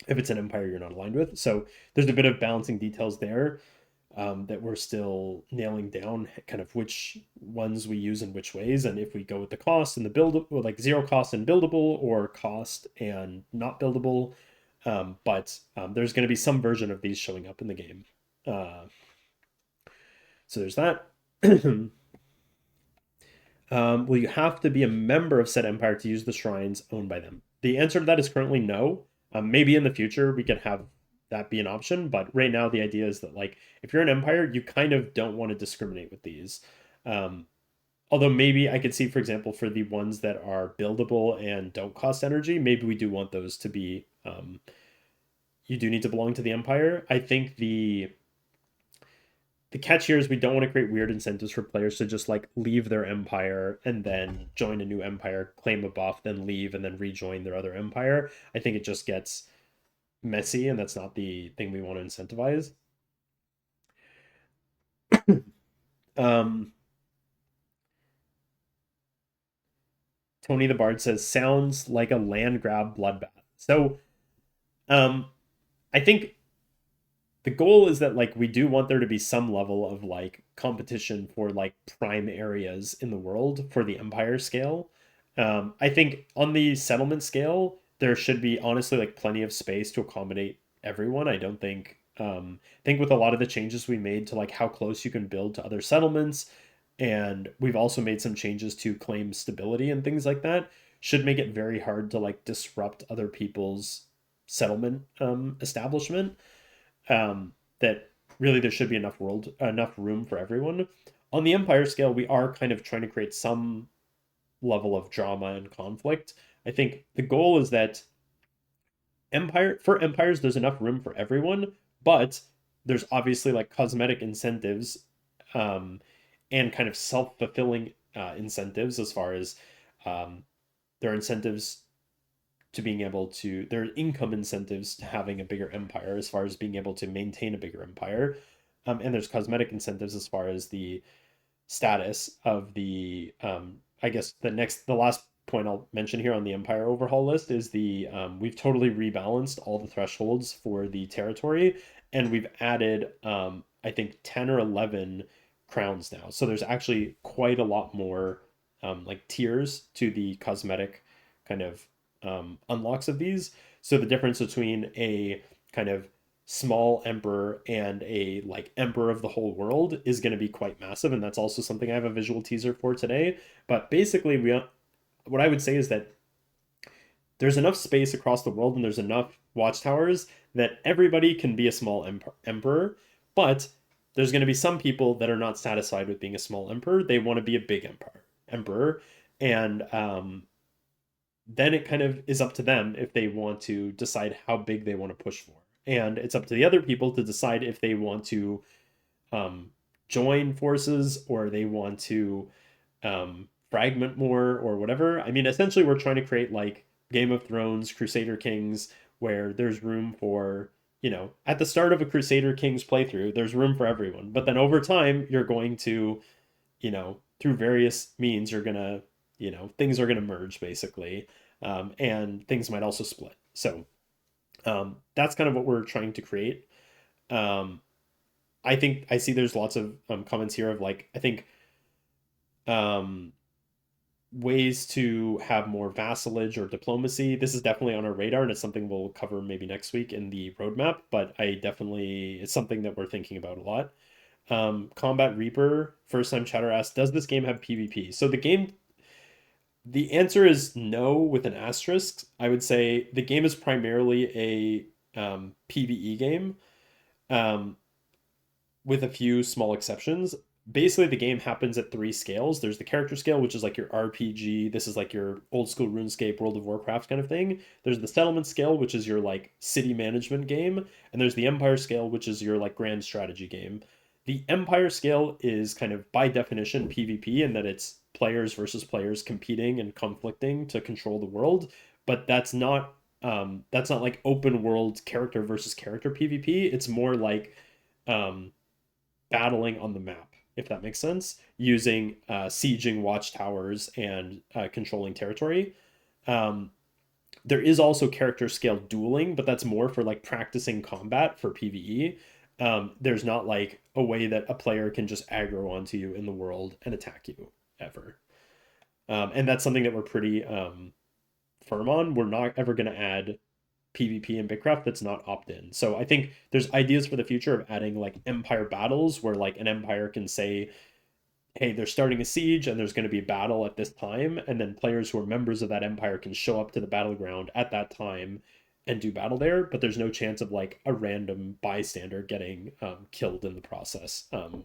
if it's an empire you're not aligned with. So there's a bit of balancing details there that we're still nailing down, kind of which ones we use in which ways, and if we go with the cost and the build, like zero cost and buildable, or cost and not buildable. But there's going to be some version of these showing up in the game. So there's that. Will you have to be a member of said empire to use the shrines owned by them? The answer to that is currently no. Maybe in the future we can have that be an option, but right now the idea is that like if you're an empire, you kind of don't want to discriminate with these. Although maybe I could see, for example, for the ones that are buildable and don't cost energy, maybe we do want those to be. You do need to belong to the empire. I think the catch here is we don't want to create weird incentives for players to just like leave their empire and then join a new empire, claim a buff, then leave and then rejoin their other empire. I think it just gets messy, and that's not the thing we want to incentivize. um, Tony the Bard says, sounds like a land grab bloodbath. So um, I think the goal is that like we do want there to be some level of like competition for like prime areas in the world for the empire scale. I think on the settlement scale there should be honestly like plenty of space to accommodate everyone. I don't think I think with a lot of the changes we made to like how close you can build to other settlements, and we've also made some changes to claim stability and things like that, should make it very hard to like disrupt other people's settlement establishment. That really there should be enough room for everyone. On the empire scale, we are kind of trying to create some level of drama and conflict. I think the goal is that empires there's enough room for everyone, but there's obviously like cosmetic incentives, um, and kind of self-fulfilling incentives as far as um, there are incentives to being able to there are income incentives to having a bigger empire as far as being able to maintain a bigger empire, and there's cosmetic incentives as far as the status of the I guess the last point I'll mention here on the empire overhaul list is the we've totally rebalanced all the thresholds for the territory, and we've added I think 10 or 11 crowns now, so there's actually quite a lot more like tiers to the cosmetic kind of unlocks of these. So the difference between a kind of small emperor and a like emperor of the whole world is going to be quite massive, and that's also something I have a visual teaser for today. But basically, what I would say is that there's enough space across the world and there's enough watchtowers that everybody can be a small emperor, but there's going to be some people that are not satisfied with being a small emperor. They want to be a big emperor, and then it kind of is up to them if they want to decide how big they want to push for. And it's up to the other people to decide if they want to um, join forces or they want to fragment more or whatever. I mean, essentially, we're trying to create like Game of Thrones, Crusader Kings, where there's room for, at the start of a Crusader Kings playthrough, there's room for everyone. But then over time, you're going to, through various means, you're going to, things are going to merge basically. And things might also split. So that's kind of what we're trying to create. Um, I think I see there's lots of comments here of like, I think um, ways to have more vassalage or diplomacy. This is definitely on our radar, and it's something we'll cover maybe next week in the roadmap. But it's something that we're thinking about a lot. Combat Reaper, first time chatter asked, does this game have PvP? So the answer is no with an asterisk. I would say the game is primarily a PvE game. Um, with a few small exceptions. Basically, the game happens at three scales. There's the character scale, which is like your RPG. This is like your old school RuneScape, World of Warcraft kind of thing. There's the settlement scale, which is your like city management game. And there's the empire scale, which is your like grand strategy game. The empire scale is kind of by definition PvP in that it's players versus players competing and conflicting to control the world. But that's not like open world character versus character PvP. It's more like um, battling on the map, if that makes sense, using sieging watchtowers and controlling territory. Um, there is also character scale dueling, but that's more for like practicing combat for PvE. There's not like a way that a player can just aggro onto you in the world and attack you ever. And that's something that we're pretty firm on. We're not ever going to add PvP in BitCraft that's not opt-in. So I think there's ideas for the future of adding like empire battles where like an empire can say, hey, they're starting a siege and there's going to be a battle at this time, and then players who are members of that empire can show up to the battleground at that time and do battle there, but there's no chance of like a random bystander getting killed in the process. Um,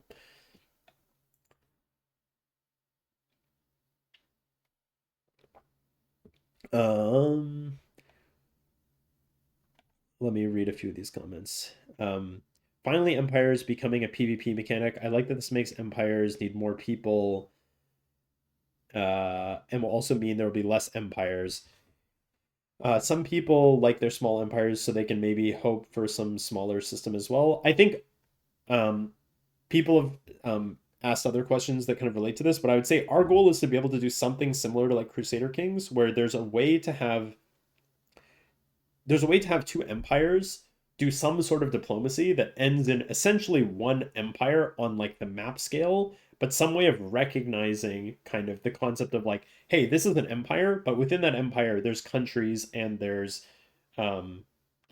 Let me read a few of these comments. Finally, empires becoming a PvP mechanic. I like that this makes empires need more people, and will also mean there will be less empires. Some people like their small empires, so they can maybe hope for some smaller system as well. I think um, people have asked other questions that kind of relate to this, but I would say our goal is to be able to do something similar to like Crusader Kings, where there's a way to have two empires do some sort of diplomacy that ends in essentially one empire on like the map scale, but some way of recognizing kind of the concept of like, hey, this is an empire, but within that empire, there's countries and there's um,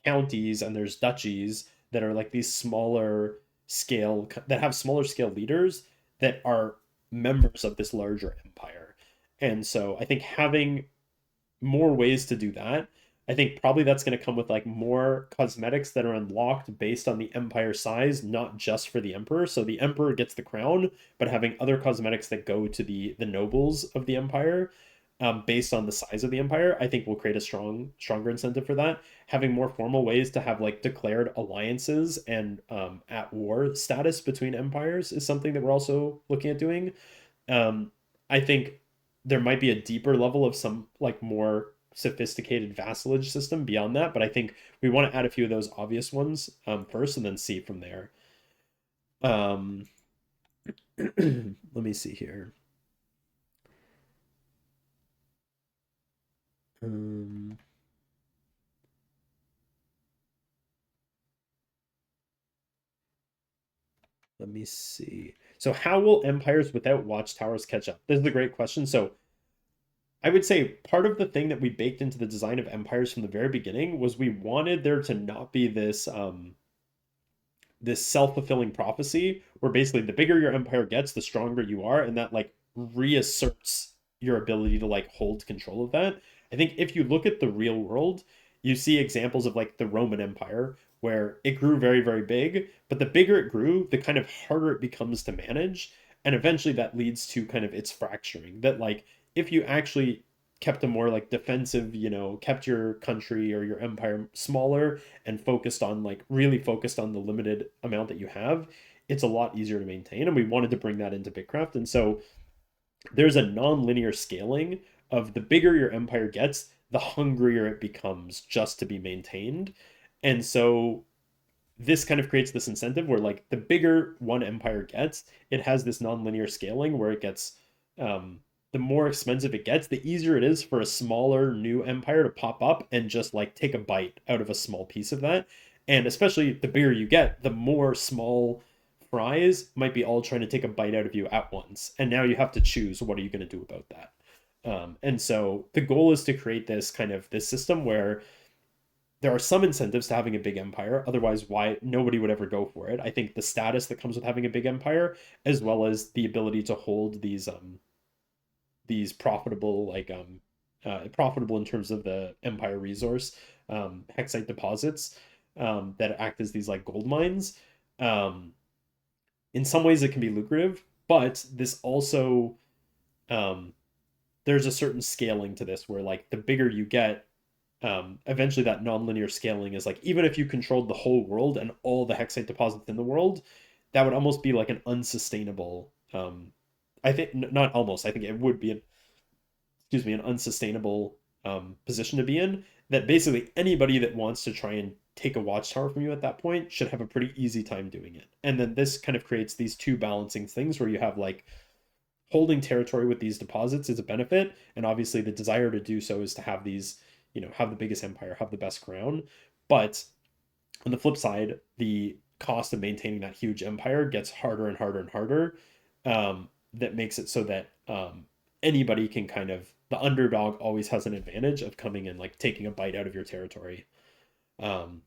counties and there's duchies that are like these smaller scale that have smaller scale leaders that are members of this larger empire. And so I think having more ways to do that. I think probably that's going to come with like more cosmetics that are unlocked based on the empire size, not just for the emperor. So the emperor gets the crown, but having other cosmetics that go to the nobles of the empire, based on the size of the empire, I think will create a stronger incentive for that. Having more formal ways to have like declared alliances and at war status between empires is something that we're also looking at doing. um, I think there might be a deeper level of some like more sophisticated vassalage system beyond that, but I think we want to add a few of those obvious ones first and then see from there. Um, let me see here. Um, let me see. So, how will empires without watchtowers catch up? This is a great question. So, I would say part of the thing that we baked into the design of empires from the very beginning was we wanted there to not be this self-fulfilling prophecy where basically the bigger your empire gets, the stronger you are, and that like reasserts your ability to like hold control of that. I think if you look at the real world, you see examples of like the Roman Empire where it grew very, very big, but the bigger it grew, the kind of harder it becomes to manage. And eventually that leads to kind of its fracturing. That like if you actually kept a more like defensive, kept your country or your empire smaller and focused on like really focused on the limited amount that you have, it's a lot easier to maintain. And we wanted to bring that into BitCraft. And so there's a non-linear scaling of the bigger your empire gets, the hungrier it becomes just to be maintained. And so this kind of creates this incentive where like the bigger one empire gets, it has this non-linear scaling where it gets um the more expensive it gets, the easier it is for a smaller new empire to pop up and just like take a bite out of a small piece of that. And especially the bigger you get, the more small fries might be all trying to take a bite out of you at once. And now you have to choose what are you going to do about that. And so the goal is to create this kind of this system where there are some incentives to having a big empire. Otherwise, why nobody would ever go for it? I think the status that comes with having a big empire, as well as the ability to hold these profitable profitable in terms of the empire resource, hexite deposits, that act as these like gold mines. Um, in some ways, it can be lucrative, but this also um, there's a certain scaling to this where like the bigger you get, eventually that nonlinear scaling is like even if you controlled the whole world and all the hexite deposits in the world, that would almost be like an unsustainable. I think not almost. I think it would be an excuse me an unsustainable position to be in. That basically anybody that wants to try and take a watchtower from you at that point should have a pretty easy time doing it. And then this kind of creates these two balancing things where you have like holding territory with these deposits is a benefit, and obviously the desire to do so is to have these, have the biggest empire, have the best crown. But on the flip side, the cost of maintaining that huge empire gets harder and harder and harder. That makes it so that anybody can kind of the underdog always has an advantage of coming and like taking a bite out of your territory. Um,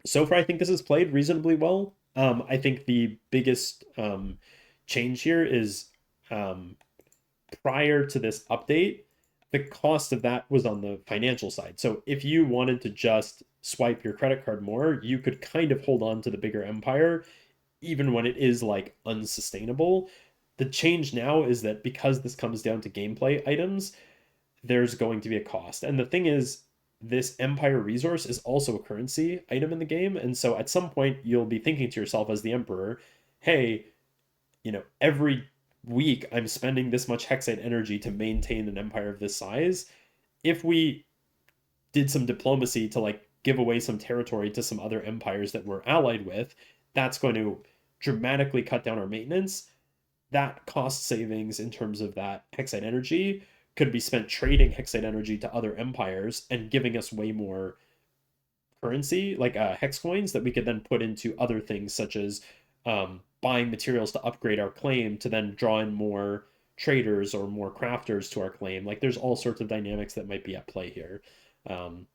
so far, I think this has played reasonably well. I think the biggest change here is um, prior to this update, the cost of that was on the financial side. So if you wanted to just swipe your credit card more, you could kind of hold on to the bigger empire, even when it is like unsustainable. The change now is that because this comes down to gameplay items, there's going to be a cost. And the thing is, this empire resource is also a currency item in the game. And so at some point, you'll be thinking to yourself as the emperor, hey, every week I'm spending this much hexite energy to maintain an empire of this size. If we did some diplomacy to like give away some territory to some other empires that we're allied with, that's going to dramatically cut down our maintenance. That cost savings in terms of that hexite energy could be spent trading hexite energy to other empires and giving us way more currency, like hex coins, that we could then put into other things such as buying materials to upgrade our claim to then draw in more traders or more crafters to our claim. Like there's all sorts of dynamics that might be at play here. Um,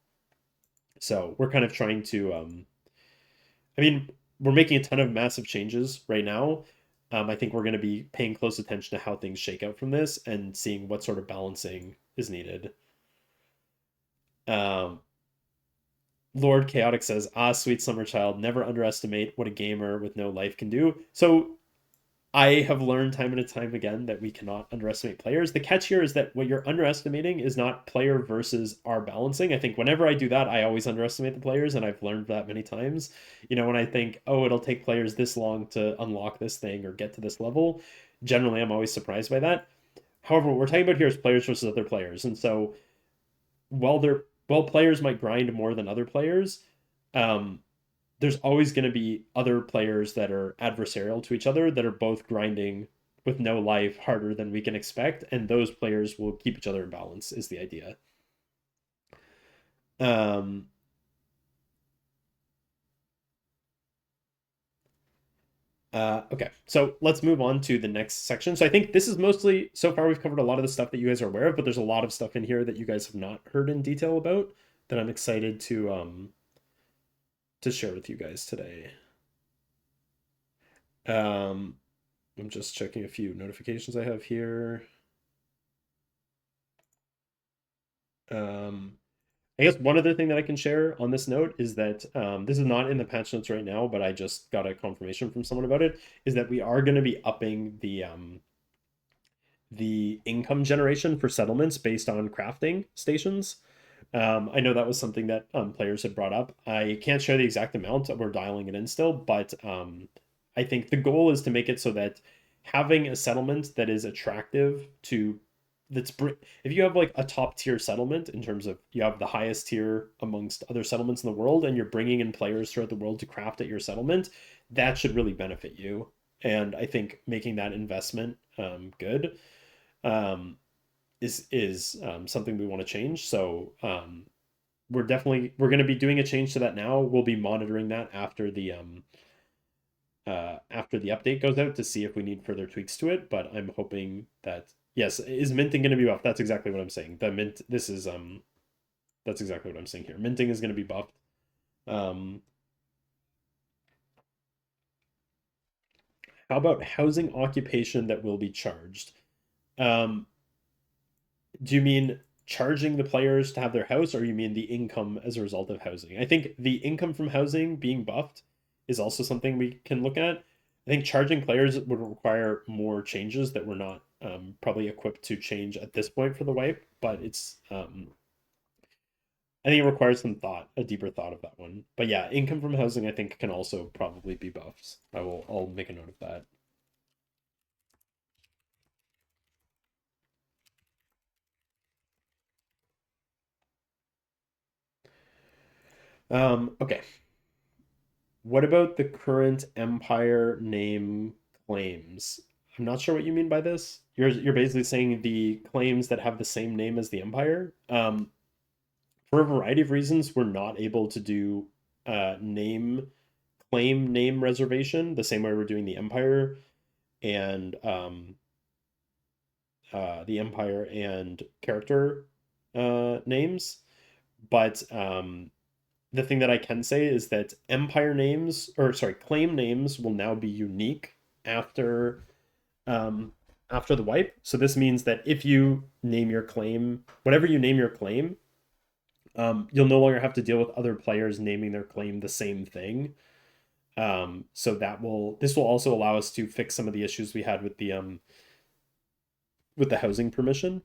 so we're kind of trying to I mean, we're making a ton of massive changes right now. I think we're going to be paying close attention to how things shake out from this and seeing what sort of balancing is needed. Um, Lord Chaotic says, "Ah, sweet summer child, never underestimate what a gamer with no life can do." So I have learned time and time again that we cannot underestimate players. The catch here is that what you're underestimating is not player versus our balancing. I think whenever I do that, I always underestimate the players, and I've learned that many times. You know, when I think, oh, it'll take players this long to unlock this thing or get to this level, generally I'm always surprised by that. However, what we're talking about here is players versus other players. And so while players might grind more than other players, um, there's always going to be other players that are adversarial to each other that are both grinding with no life harder than we can expect, and those players will keep each other in balance, is the idea. Um, okay, so let's move on to the next section. So I think this is mostly, so far we've covered a lot of the stuff that you guys are aware of, but there's a lot of stuff in here that you guys have not heard in detail about that I'm excited to share with you guys today. Um, I'm just checking a few notifications I have here. Um, I guess one other thing that I can share on this note is that this is not in the patch notes right now, but I just got a confirmation from someone about it, is that we are going to be upping the income generation for settlements based on crafting stations. I know that was something that players had brought up. I can't share the exact amount. We're dialing it in still, but I think the goal is to make it so that having a settlement that is attractive to if you have like a top tier settlement in terms of you have the highest tier amongst other settlements in the world and you're bringing in players throughout the world to craft at your settlement, that should really benefit you. And I think making that investment good um, is something we want to change. So we're going to be doing a change to that now. We'll be monitoring that after the update goes out to see if we need further tweaks to it. But I'm hoping that yes, is minting going to be buffed? That's exactly what I'm saying. The mint. This is That's exactly what I'm saying here. Minting is going to be buffed. Um, how about housing occupation that will be charged? Um, do you mean charging the players to have their house, or you mean the income as a result of housing? I think the income from housing being buffed is also something we can look at. I think charging players would require more changes that we're not probably equipped to change at this point for the wipe, but I think it requires some thought, a deeper thought of that one. But yeah, income from housing I think can also probably be buffed. I'll make a note of that. Okay. What about the current empire name claims? I'm not sure what you mean by this. You're basically saying the claims that have the same name as the empire. For a variety of reasons, we're not able to do name reservation the same way we're doing and the empire and character names. But the thing that I can say is that empire names, or sorry, claim names will now be unique after um, after the wipe. So this means that if you name your claim, whatever you name your claim, you'll no longer have to deal with other players naming their claim the same thing. So this will also allow us to fix some of the issues we had with the housing permission.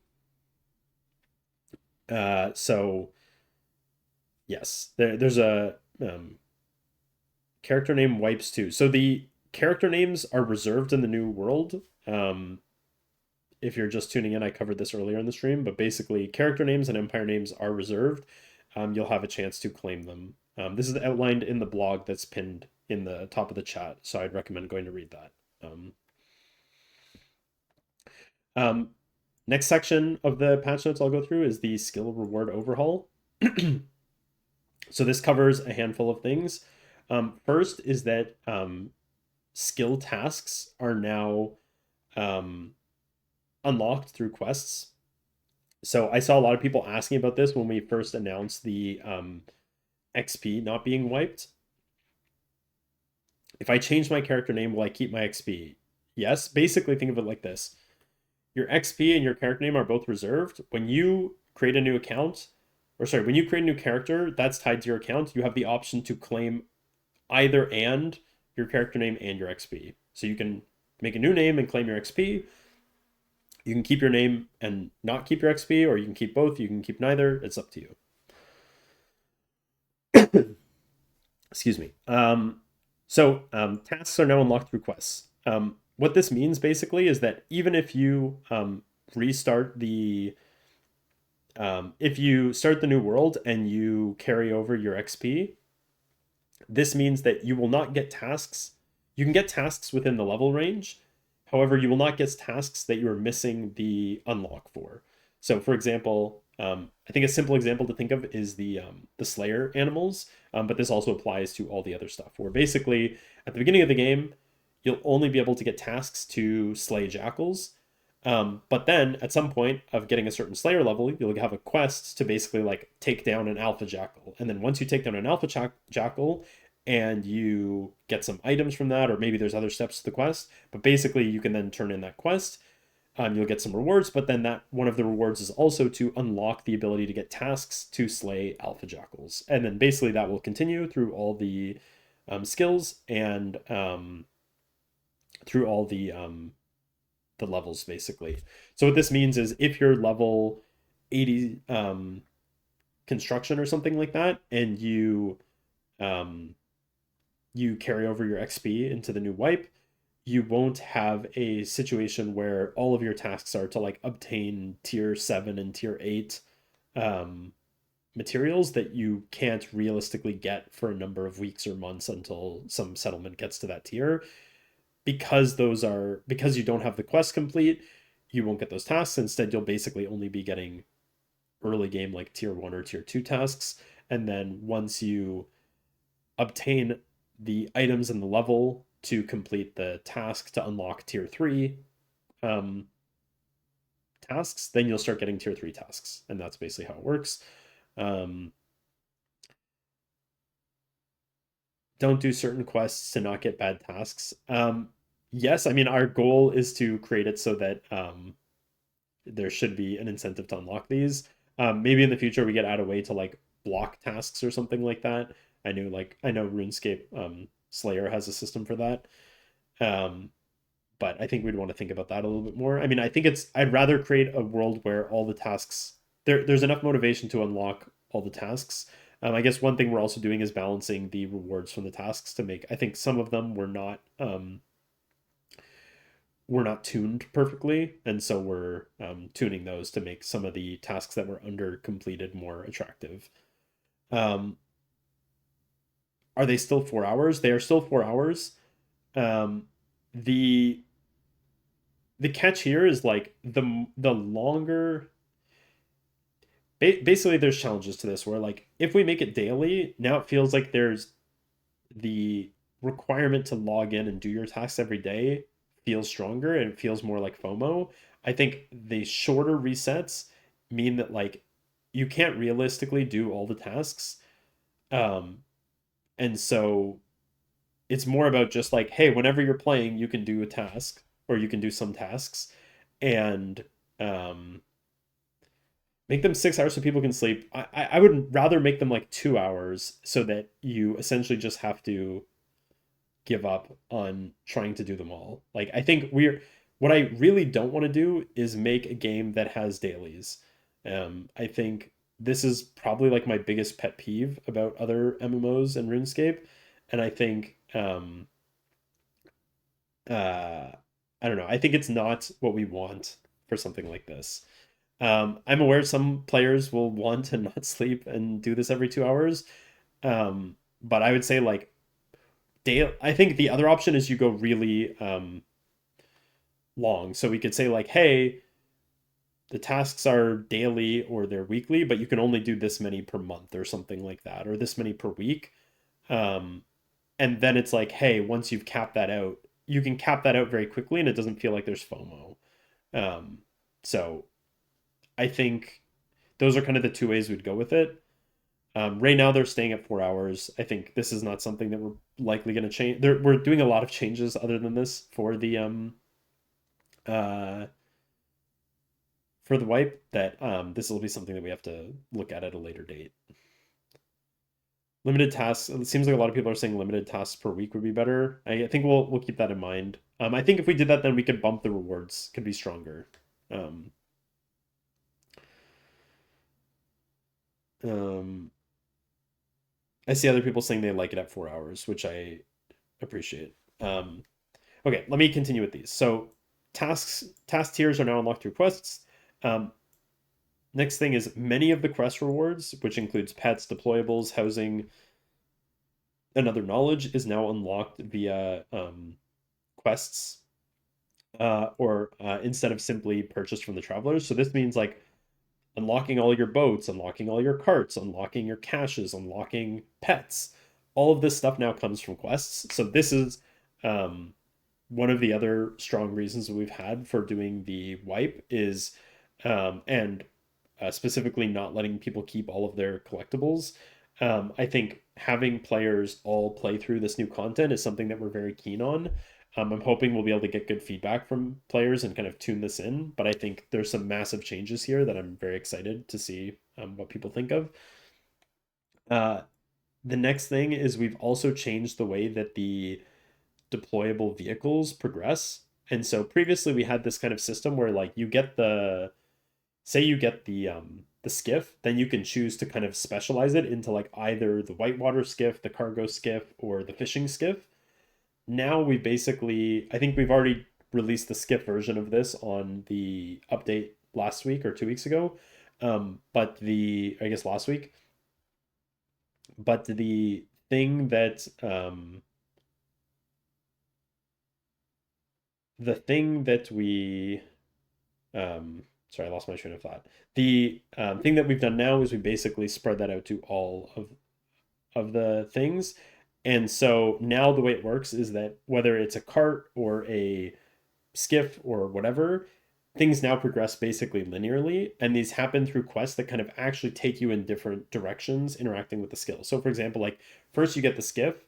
So yes, there's a character name wipes too. So the character names are reserved in the new world. If you're just tuning in, I covered this earlier in the stream, but basically, character names and empire names are reserved. You'll have a chance to claim them. This is outlined in the blog that's pinned in the top of the chat, so I'd recommend going to read that. Um, Next section of the patch notes I'll go through is the skill reward overhaul. So this covers a handful of things. First is that skill tasks are now um, unlocked through quests. So I saw a lot of people asking about this when we first announced the XP not being wiped. If I change my character name, will I keep my XP? Yes. Basically, think of it like this. Your XP and your character name are both reserved. When you create a new account, or sorry, when you create a new character that's tied to your account, you have the option to claim either and your character name and your XP. So you can make a new name and claim your XP. You can keep your name and not keep your XP, or you can keep both. You can keep neither. It's up to you. Excuse me. Tasks are now unlocked through quests. What this means basically is that even if you restart the if you start the new world and you carry over your XP, this means that you will not get tasks. You can get tasks within the level range. However, you will not get tasks that you're missing the unlock for. So, for example, I think a simple example to think of is the Slayer animals, but this also applies to all the other stuff. Where basically, at the beginning of the game, you'll only be able to get tasks to slay jackals, but then at some point of getting a certain Slayer level, you'll have a quest to basically like take down an alpha jackal. And then once you take down an alpha jackal and you get some items from that, or maybe there's other steps to the quest, but basically you can then turn in that quest. You'll get some rewards, but then that one of the rewards is also to unlock the ability to get tasks to slay alpha jackals. And then basically that will continue through all the skills and through all the levels basically. So what this means is if you're level 80 construction or something like that, and um, you carry over your XP into the new wipe, you won't have a situation where all of your tasks are to like obtain tier 7 and tier 8 um, materials that you can't realistically get for a number of weeks or months until some settlement gets to that tier. Because you don't have the quest complete, you won't get those tasks. Instead, you'll basically only be getting early game like tier 1 or tier 2 tasks. And then once you obtain the items in the level to complete the task to unlock tier 3 um, tasks, then you'll start getting tier 3 tasks. And that's basically how it works. Um, don't do certain quests to not get bad tasks. Yes, I mean, our goal is to create it so that there should be an incentive to unlock these. Maybe in the future we get out a way to like block tasks or something like that. I know RuneScape Slayer has a system for that. Um, but I think we'd want to think about that a little bit more. I mean, I'd rather create a world where all the tasks there's enough motivation to unlock all the tasks. I guess one thing we're also doing is balancing the rewards from the tasks to make. I think some of them were not tuned perfectly, and so we're tuning those to make some of the tasks that were under completed more attractive. Um, are they still 4 hours? They are still 4 hours. Um, the the catch here is like the longer. Basically, there's challenges to this where like if we make it daily, now it feels like there's the requirement to log in and do your tasks every day feels stronger and it feels more like FOMO. I think the shorter resets mean that like you can't realistically do all the tasks. Um, and so it's more about just like, hey, whenever you're playing, you can do a task or you can do some tasks and um, make them 6 hours so people can sleep. I would rather make them like 2 hours so that you essentially just have to give up on trying to do them all. Like I think what I really don't want to do is make a game that has dailies. I think this is probably like my biggest pet peeve about other MMOs and RuneScape, and I think uh, I don't know. I think it's not what we want for something like this. I'm aware some players will want to not sleep and do this every 2 hours, but I would say like I think the other option is you go really long. So we could say like, hey, the tasks are daily or they're weekly, but you can only do this many per month or something like that, or this many per week. Um, and then it's like, hey, once you've capped that out, you can cap that out very quickly, and it doesn't feel like there's FOMO. Um, so I think those are kind of the two ways we'd go with it. Right now they're staying at 4 hours. I think this is not something that we're likely going to change. We're doing a lot of changes other than this uh for the wipe that this will be something that we have to look at a later date. Limited tasks. It seems like a lot of people are saying limited tasks per week would be better. I think we'll keep that in mind. I think if we did that, then we could bump the rewards, could be stronger. Um, um, I see other people saying they like it at 4 hours, which I appreciate. Okay, let me continue with these. So task tiers are now unlocked through quests. Um, Next thing is many of the quest rewards, which includes pets, deployables, housing, and other knowledge, is now unlocked via quests or instead of simply purchased from the travelers. So this means like unlocking all your boats, unlocking all your carts, unlocking your caches, unlocking pets. All of this stuff now comes from quests. So this is um, one of the other strong reasons that we've had for doing the wipe is and specifically not letting people keep all of their collectibles. I think having players all play through this new content is something that we're very keen on. I'm hoping we'll be able to get good feedback from players and kind of tune this in. But I think there's some massive changes here that I'm very excited to see what people think of. Uh, the next thing is we've also changed the way that the deployable vehicles progress. And so previously we had this kind of system where like you get the say you get the skiff, then you can choose to kind of specialize it into like either the whitewater skiff, the cargo skiff, or the fishing skiff. Now we basically I think we've already released the skiff version of this on the update last week or 2 weeks ago. But the I guess last week. But the thing that the thing that we sorry, I lost my train of thought. The thing that we've done now is we basically spread that out to all of the things. And so now the way it works is that whether it's a cart or a skiff or whatever, things now progress basically linearly. And these happen through quests that kind of actually take you in different directions interacting with the skill. So, for example, like first you get the skiff,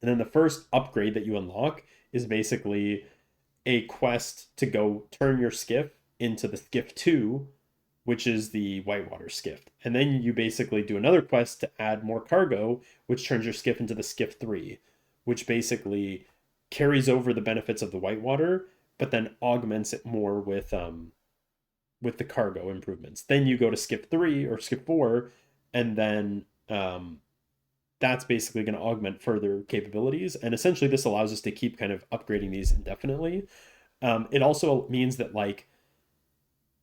and then the first upgrade that you unlock is basically a quest to go turn your skiff into the skiff 2, which is the whitewater skiff. And then you basically do another quest to add more cargo, which turns your skiff into the skiff 3, which basically carries over the benefits of the whitewater, but then augments it more with the cargo improvements. Then you go to skiff 3 or skiff 4, and then that's basically going to augment further capabilities. And essentially, this allows us to keep kind of upgrading these indefinitely. It also means that like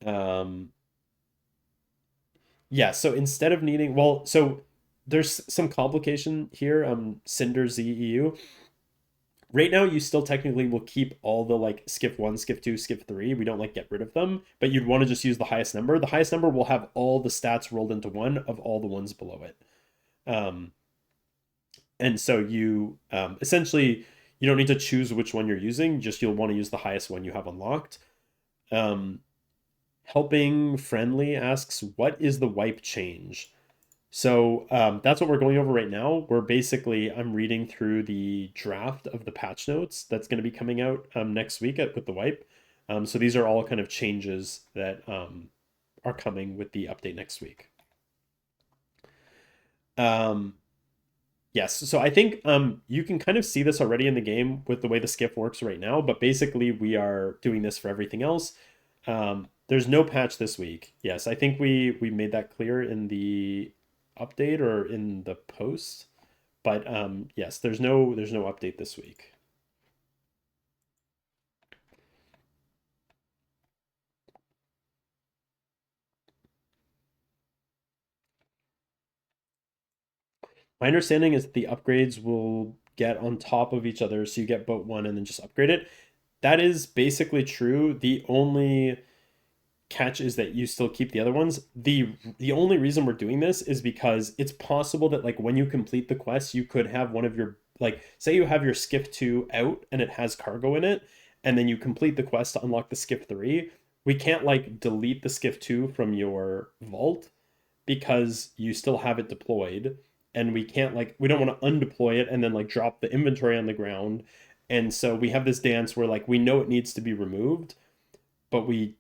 um, yeah, so instead of needing, well, so there's some complication here. Cinder ZEU. Right now, you still technically will keep all the like skip one, skip two, skip three. We don't like get rid of them, but you'd want to just use the highest number. The highest number will have all the stats rolled into one of all the ones below it. Um, and so you essentially you don't need to choose which one you're using. Just you'll want to use the highest one you have unlocked. Um, Helping Friendly asks, what is the wipe change? So that's what we're going over right now. We're basically, I'm reading through the draft of the patch notes that's going to be coming out next week with the wipe. So these are all kind of changes that are coming with the update next week. Um, yes, so I think you can kind of see this already in the game with the way the skiff works right now, but basically we are doing this for everything else. There's no patch this week. Yes, I think we made that clear in the update or in the post. But yes, there's no update this week. My understanding is that the upgrades will get on top of each other, so you get boat one and then just upgrade it. That is basically true. The only catch is that you still keep the other ones. The only reason we're doing this is because it's possible that like when you complete the quest, you could have one of your like say you have your skiff 2 out and it has cargo in it, and then you complete the quest to unlock the skiff 3. We can't like delete the skiff 2 from your vault because you still have it deployed, and we can't like we don't want to undeploy it and then like drop the inventory on the ground. And so we have this dance where like we know it needs to be removed, but we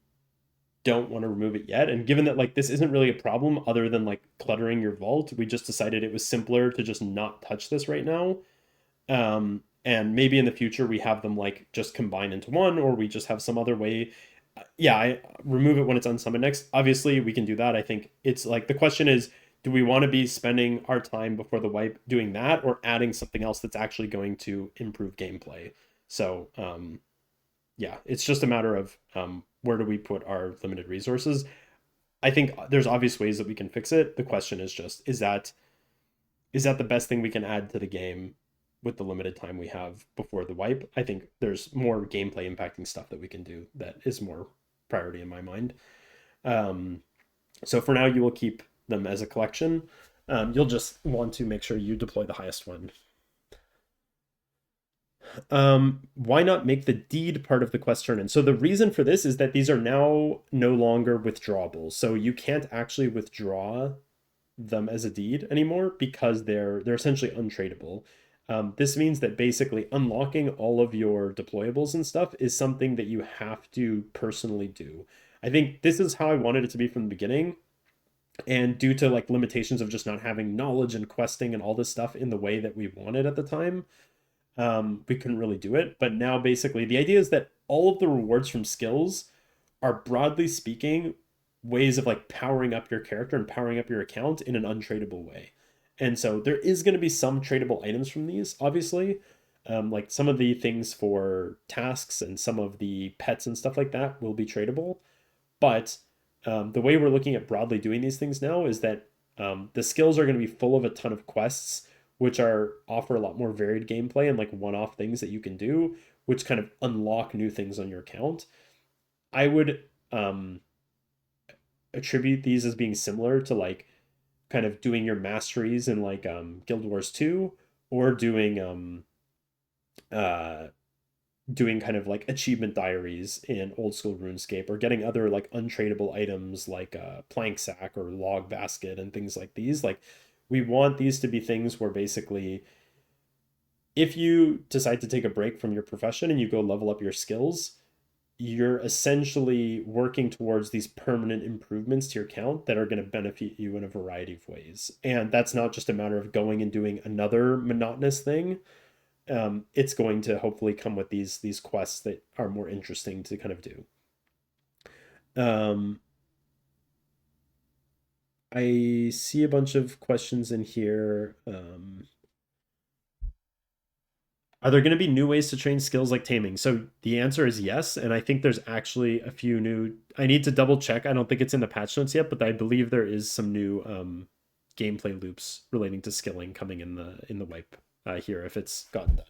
don't want to remove it yet. And given that like this isn't really a problem other than like cluttering your vault, we just decided it was simpler to just not touch this right now. And maybe in the future we have them like just combine into one, or we just have some other way. Yeah, I remove it when it's unsummoned next. Obviously, we can do that. I think it's like the question is, do we want to be spending our time before the wipe doing that, or adding something else that's actually going to improve gameplay? So, yeah, it's just a matter of where do we put our limited resources. I think there's obvious ways that we can fix it. The question is just, is that the best thing we can add to the game with the limited time we have before the wipe? I think there's more gameplay impacting stuff that we can do that is more priority in my mind. Um, so for now, you will keep them as a collection. You'll just want to make sure you deploy the highest one. Why not make the deed part of the quest turn in? So the reason for this is that these are now no longer withdrawable. So you can't actually withdraw them as a deed anymore because they're essentially untradeable. This means that basically unlocking all of your deployables and stuff is something that you have to personally do. I think this is how I wanted it to be from the beginning. And due to like limitations of just not having knowledge and questing and all this stuff in the way that we wanted at the time, we couldn't really do it. But now basically the idea is that all of the rewards from skills are broadly speaking ways of like powering up your character and powering up your account in an untradeable way. And so there is going to be some tradable items from these, obviously. Like some of the things for tasks and some of the pets and stuff like that will be tradable. But the way we're looking at broadly doing these things now is that the skills are going to be full of a ton of quests, which are offer a lot more varied gameplay and like one-off things that you can do, which kind of unlock new things on your account. I would attribute these as being similar to like kind of doing your masteries in like Guild Wars 2, or uh doing kind of like achievement diaries in old school RuneScape, or getting other like untradeable items like plank sack or log basket and things like these. Like we want these to be things where basically if you decide to take a break from your profession and you go level up your skills, you're essentially working towards these permanent improvements to your account that are going to benefit you in a variety of ways. And that's not just a matter of going and doing another monotonous thing. It's going to hopefully come with these quests that are more interesting to kind of do. Um, I see a bunch of questions in here. Are there going to be new ways to train skills like taming? So the answer is yes, and I think there's actually a few new. I need to double check. I don't think it's in the patch notes yet, but I believe there is some new gameplay loops relating to skilling coming in the wipe here if it's gotten done.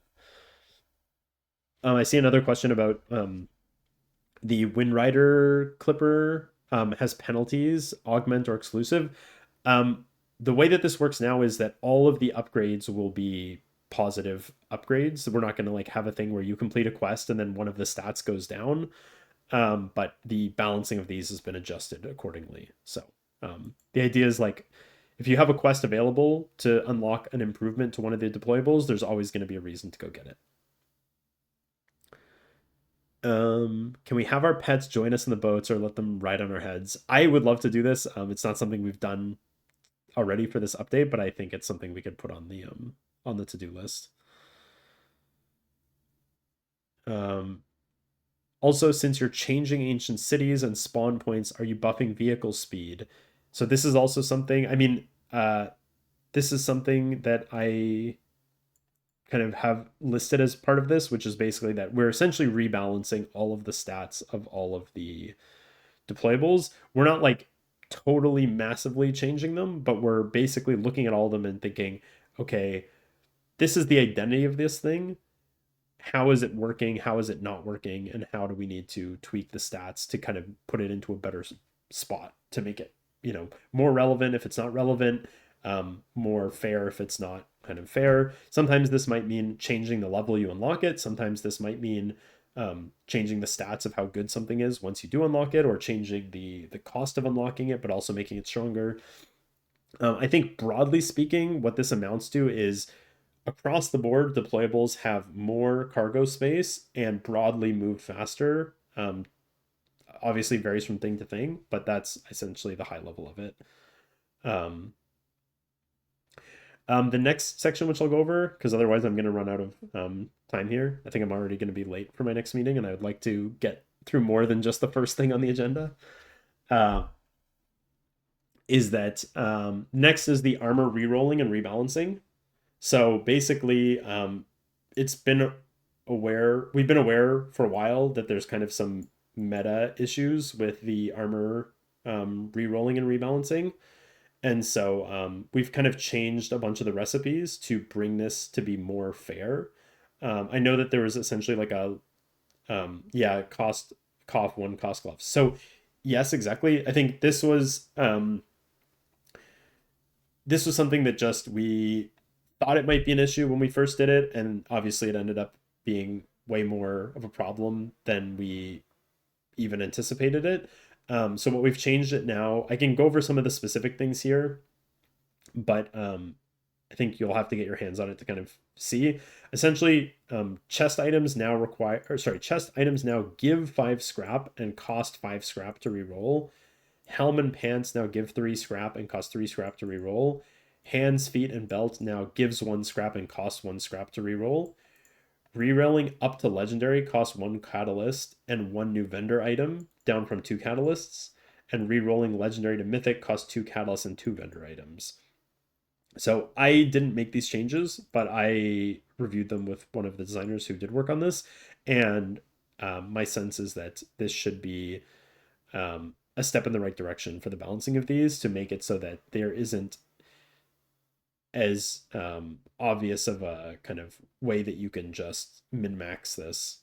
I see another question about the Windrider Clipper has penalties, augment or exclusive. Um, the way that this works now is that all of the upgrades will be positive upgrades. We're not going to like have a thing where you complete a quest and then one of the stats goes down. But the balancing of these has been adjusted accordingly. So the idea is like if you have a quest available to unlock an improvement to one of the deployables, there's always going to be a reason to go get it. Can we have our pets join us in the boats or let them ride on our heads? I would love to do this. It's not something we've done already for this update, but I think it's something we could put on the to-do list. Um, Also, since you're changing ancient cities and spawn points, are you buffing vehicle speed? So this is also something, I mean, this is something that I kind of have listed as part of this, which is basically that we're essentially rebalancing all of the stats of all of the deployables. We're not like totally massively changing them, but we're basically looking at all of them and thinking, okay, this is the identity of this thing. How is it working? How is it not working? And how do we need to tweak the stats to kind of put it into a better spot to make it, more relevant if it's not relevant, more fair if it's not kind of fair. Sometimes this might mean changing the level you unlock it. Sometimes this might mean changing the stats of how good something is once you do unlock it, or changing the cost of unlocking it, but also making it stronger. I think broadly speaking, what this amounts to is across the board, deployables have more cargo space and broadly move faster. Obviously varies from thing to thing, but that's essentially the high level of it. Um, the next section, which I'll go over, because otherwise I'm going to run out of time here. I think I'm already going to be late for my next meeting, and I would like to get through more than just the first thing on the agenda. Uh, is that next is the armor rerolling and rebalancing. So basically, it's been we've been aware for a while that there's kind of some meta issues with the armor rerolling and rebalancing. And so we've kind of changed a bunch of the recipes to bring this to be more fair. I know that there was essentially like a cost cough one cost gloves. So yes, exactly. I think this was something that just we thought it might be an issue when we first did it, and obviously it ended up being way more of a problem than we even anticipated it. So what we've changed it now, I can go over some of the specific things here, but I think you'll have to get your hands on it to kind of see. Essentially, chest items now give 5 scrap and cost 5 scrap to reroll. Helm and pants now give 3 scrap and cost 3 scrap to reroll. Hands, feet, and belt now gives 1 scrap and costs 1 scrap to reroll. Rerolling up to legendary costs 1 catalyst and 1 new vendor item, down from 2 catalysts. And rerolling legendary to mythic costs 2 catalysts and 2 vendor items. So I didn't make these changes, but I reviewed them with one of the designers who did work on this, and my sense is that this should be a step in the right direction for the balancing of these to make it so that there isn't as obvious of a kind of way that you can just min max this.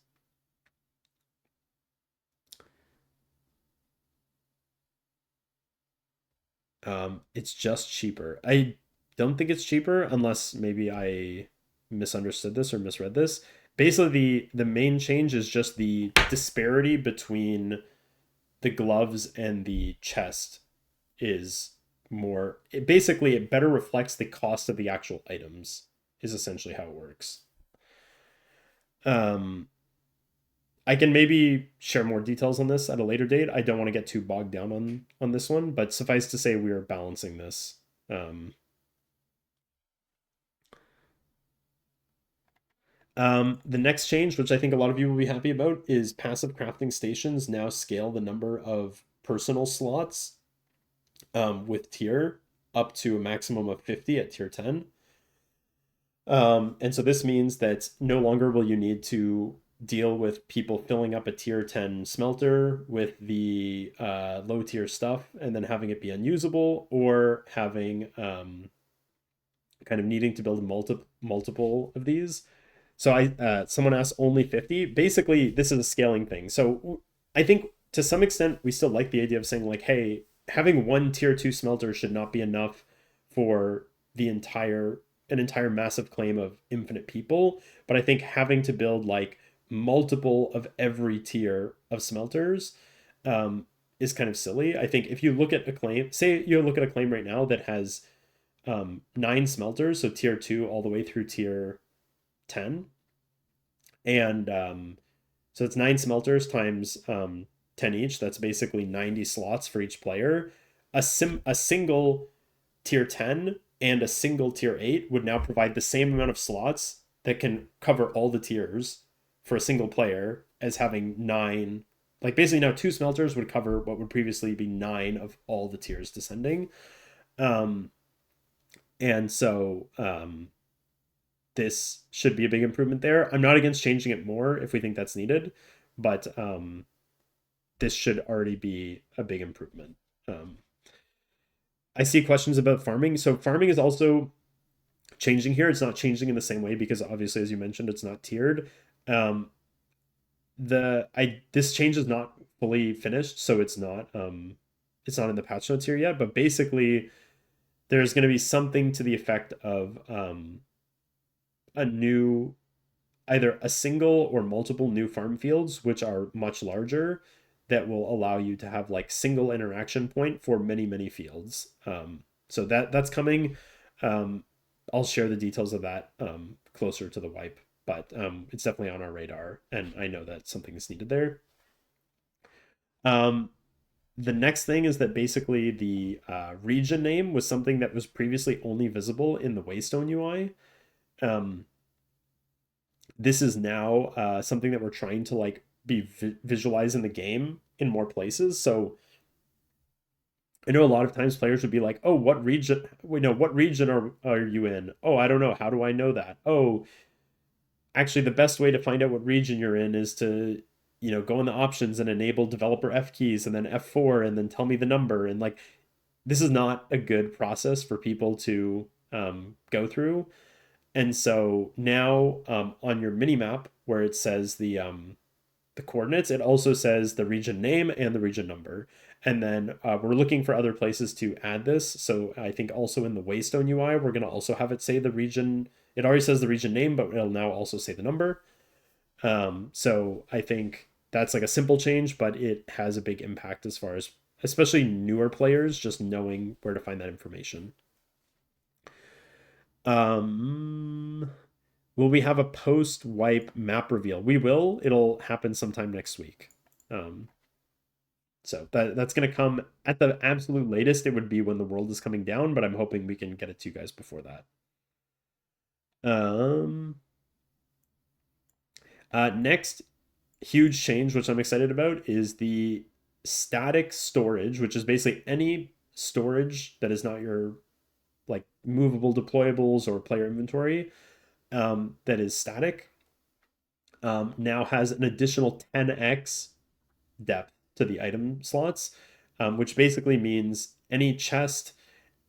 It's just cheaper. I don't think it's cheaper unless maybe I misunderstood this or misread this. Basically, the main change is just the disparity between the gloves and the chest is more. Basically, it better reflects the cost of the actual items. Is essentially how it works. Um, I can maybe share more details on this at a later date. I don't want to get too bogged down on this one, but suffice to say, we are balancing this. The next change, which I think a lot of you will be happy about, is passive crafting stations now scale the number of personal slots with tier up to a maximum of 50 at tier 10. And so this means that no longer will you need to deal with people filling up a tier 10 smelter with the low tier stuff and then having it be unusable, or having kind of needing to build multiple of these. So someone asked only 50. Basically, this is a scaling thing. So I think to some extent we still like the idea of saying like, hey, having one tier 2 smelter should not be enough for the entire massive claim of infinite people. But I think having to build like multiple of every tier of smelters is kind of silly. I think if you look at a claim, say you look at a claim right now that has 9 smelters, so tier 2 all the way through tier 10, and so it's 9 smelters times 10 each. That's basically 90 slots for each player. A single tier 10 and a single tier 8 would now provide the same amount of slots that can cover all the tiers for a single player as having 9. Like basically now 2 smelters would cover what would previously be 9 of all the tiers descending. And so this should be a big improvement there. I'm not against changing it more if we think that's needed, but this should already be a big improvement. I see questions about farming. So farming is also changing here. It's not changing in the same way because obviously, as you mentioned, it's not tiered. This change is not fully finished, so it's not in the patch notes here yet. But basically, there's going to be something to the effect of a new, either a single or multiple new farm fields, which are much larger, that will allow you to have like single interaction point for many fields. So that's coming. Um, I'll share the details of that closer to the wipe, but it's definitely on our radar, and I know that something is needed there. Um, the next thing is that basically the region name was something that was previously only visible in the Waystone UI. Um, this is now something that we're trying to like be visualized in the game in more places. So I know a lot of times players would be like, "Oh, what region? What region are you in? Oh, I don't know. How do I know that? Oh, actually, the best way to find out what region you're in is to, go in the options and enable developer F keys and then F4 and then tell me the number." And like, this is not a good process for people to go through. And so now on your mini map where it says the coordinates, it also says the region name and the region number. And then we're looking for other places to add this. So I think also in the Waystone UI, we're going to also have it say the region. It already says the region name, but it'll now also say the number. So I think that's like a simple change, but it has a big impact as far as especially newer players just knowing where to find that information. Um, will we have a post wipe map reveal? We will. It'll happen sometime next week. Um, so that's going to come at the absolute latest. It would be when the world is coming down, but I'm hoping we can get it to you guys before that. Um, next huge change, which I'm excited about, is the static storage, which is basically any storage that is not your like movable deployables or player inventory that is static. Now has an additional 10x depth to the item slots, which basically means any chest,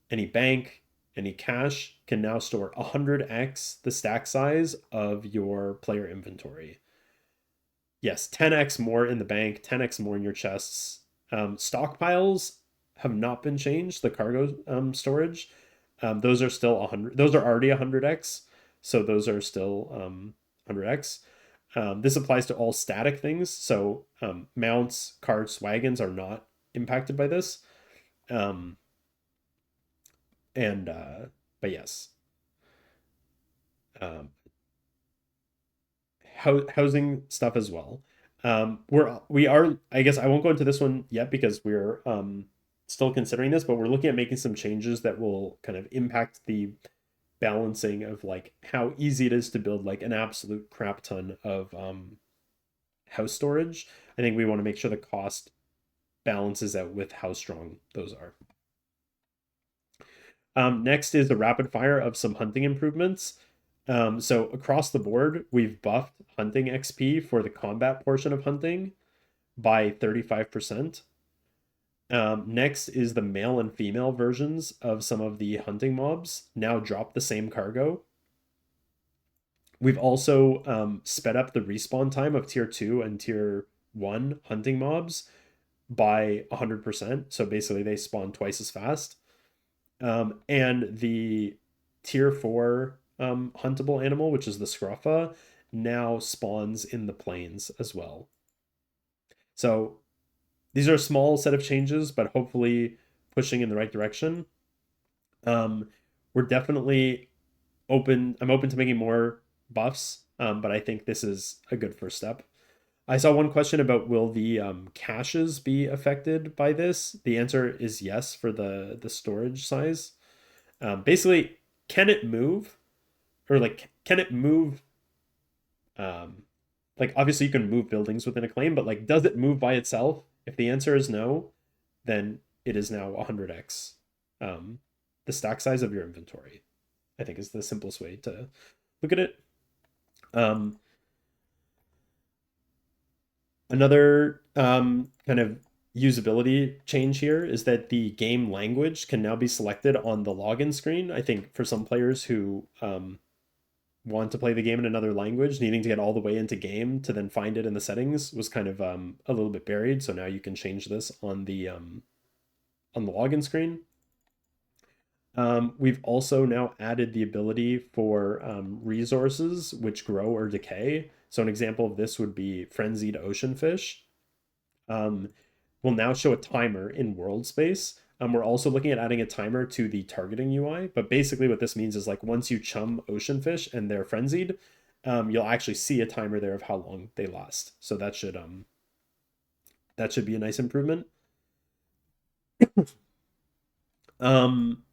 any bank, any cache can now store 100x the stack size of your player inventory. Yes, 10x more in the bank, 10x more in your chests. Stockpiles have not been changed, the cargo storage. Those are still 100. Those are already 100x, so those are still 100x. This applies to all static things, so mounts, carts, wagons are not impacted by this. Um, and but yes, um, housing stuff as well. We are I guess I won't go into this one yet because we're still considering this, but we're looking at making some changes that will kind of impact the balancing of like how easy it is to build like an absolute crap ton of house storage. I think we want to make sure the cost balances out with how strong those are. Next is the rapid fire of some hunting improvements. So across the board, we've buffed hunting XP for the combat portion of hunting by 35%. Next is the male and female versions of some of the hunting mobs now drop the same cargo. We've also sped up the respawn time of tier 2 and tier 1 hunting mobs by 100%. So basically, they spawn twice as fast. And the tier 4 huntable animal, which is the scruffa, now spawns in the plains as well. So these are a small set of changes, but hopefully pushing in the right direction. We're definitely open. I'm open to making more buffs, but I think this is a good first step. I saw one question about will the caches be affected by this? The answer is yes for the storage size. Basically, can it move? Or like, can it move? Um, like, obviously, you can move buildings within a claim, but like, does it move by itself? If the answer is no, then it is now 100x the stack size of your inventory. I think is the simplest way to look at it. Um, Another kind of usability change here is that the game language can now be selected on the login screen. I think for some players who want to play the game in another language, needing to get all the way into game to then find it in the settings was kind of a little bit buried. So now you can change this on the login screen. We've also now added the ability for resources which grow or decay. So an example of this would be frenzied ocean fish. Will now show a timer in world space We're also looking at adding a timer to the targeting UI, but basically what this means is like once you chum ocean fish and they're frenzied, you'll actually see a timer there of how long they last. So that should be a nice improvement. Um,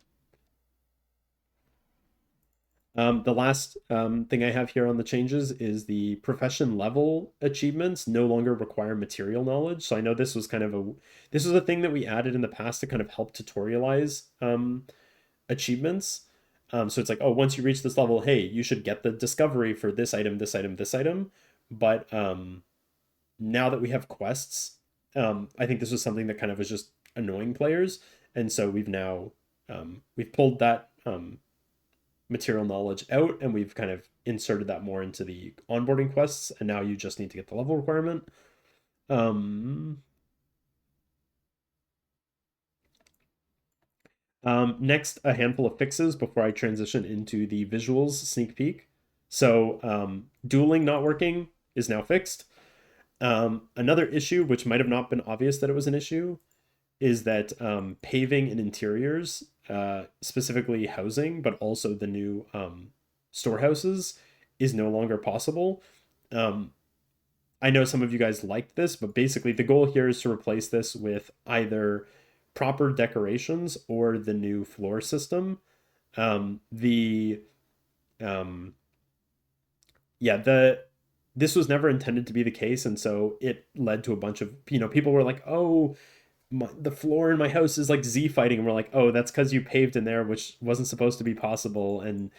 the last thing I have here on the changes is the profession level achievements no longer require material knowledge. So I know this was this was a thing that we added in the past to kind of help tutorialize achievements. So it's like, oh, once you reach this level, hey, you should get the discovery for this item, this item, this item. But now that we have quests, I think this was something that kind of was just annoying players, and so we've pulled that material knowledge out, and we've kind of inserted that more into the onboarding quests, and now you just need to get the level requirement. Next, a handful of fixes before I transition into the visuals sneak peek. So dueling not working is now fixed. Another issue, which might have not been obvious that it was an issue, is that paving in interiors, specifically housing, but also the new storehouses, is no longer possible. I know some of you guys liked this, but basically the goal here is to replace this with either proper decorations or the new floor system. The yeah, the this was never intended to be the case, and so it led to a bunch of people were like, oh, the floor in my house is like Z fighting, and we're like, oh, that's because you paved in there, which wasn't supposed to be possible, and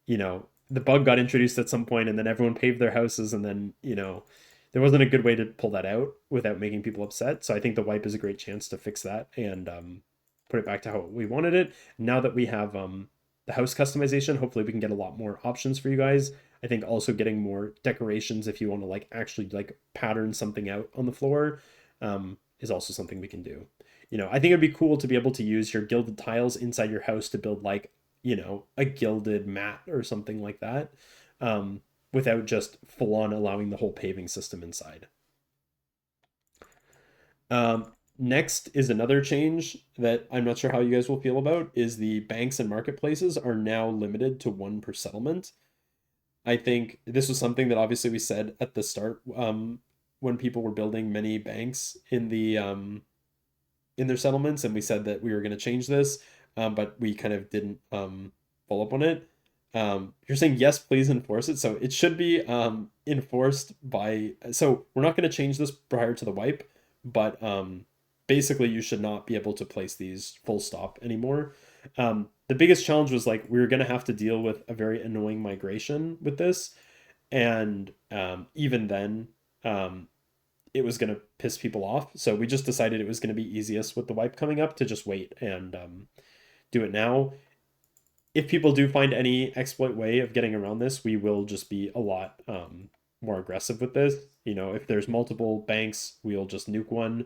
the bug got introduced at some point, and then everyone paved their houses, and then there wasn't a good way to pull that out without making people upset. So I think the wipe is a great chance to fix that and put it back to how we wanted it. Now that we have the house customization, hopefully we can get a lot more options for you guys. I think also getting more decorations if you want to like actually like pattern something out on the floor is also something we can do. I think it'd be cool to be able to use your gilded tiles inside your house to build like a gilded mat or something like that, without just full on allowing the whole paving system inside. Next is another change that I'm not sure how you guys will feel about is the banks and marketplaces are now limited to one per settlement. I think this was something that obviously we said at the start, when people were building many banks in their settlements, and we said that we were going to change this, but we kind of didn't follow up on it. You're saying yes, please enforce it. So it should be enforced by. So we're not going to change this prior to the wipe, but basically you should not be able to place these full stop anymore. The biggest challenge was like we were going to have to deal with a very annoying migration with this, and even then, it was going to piss people off. So we just decided it was going to be easiest with the wipe coming up to just wait and do it now. If people do find any exploit way of getting around this, we will just be a lot more aggressive with this. If there's multiple banks, we'll just nuke one.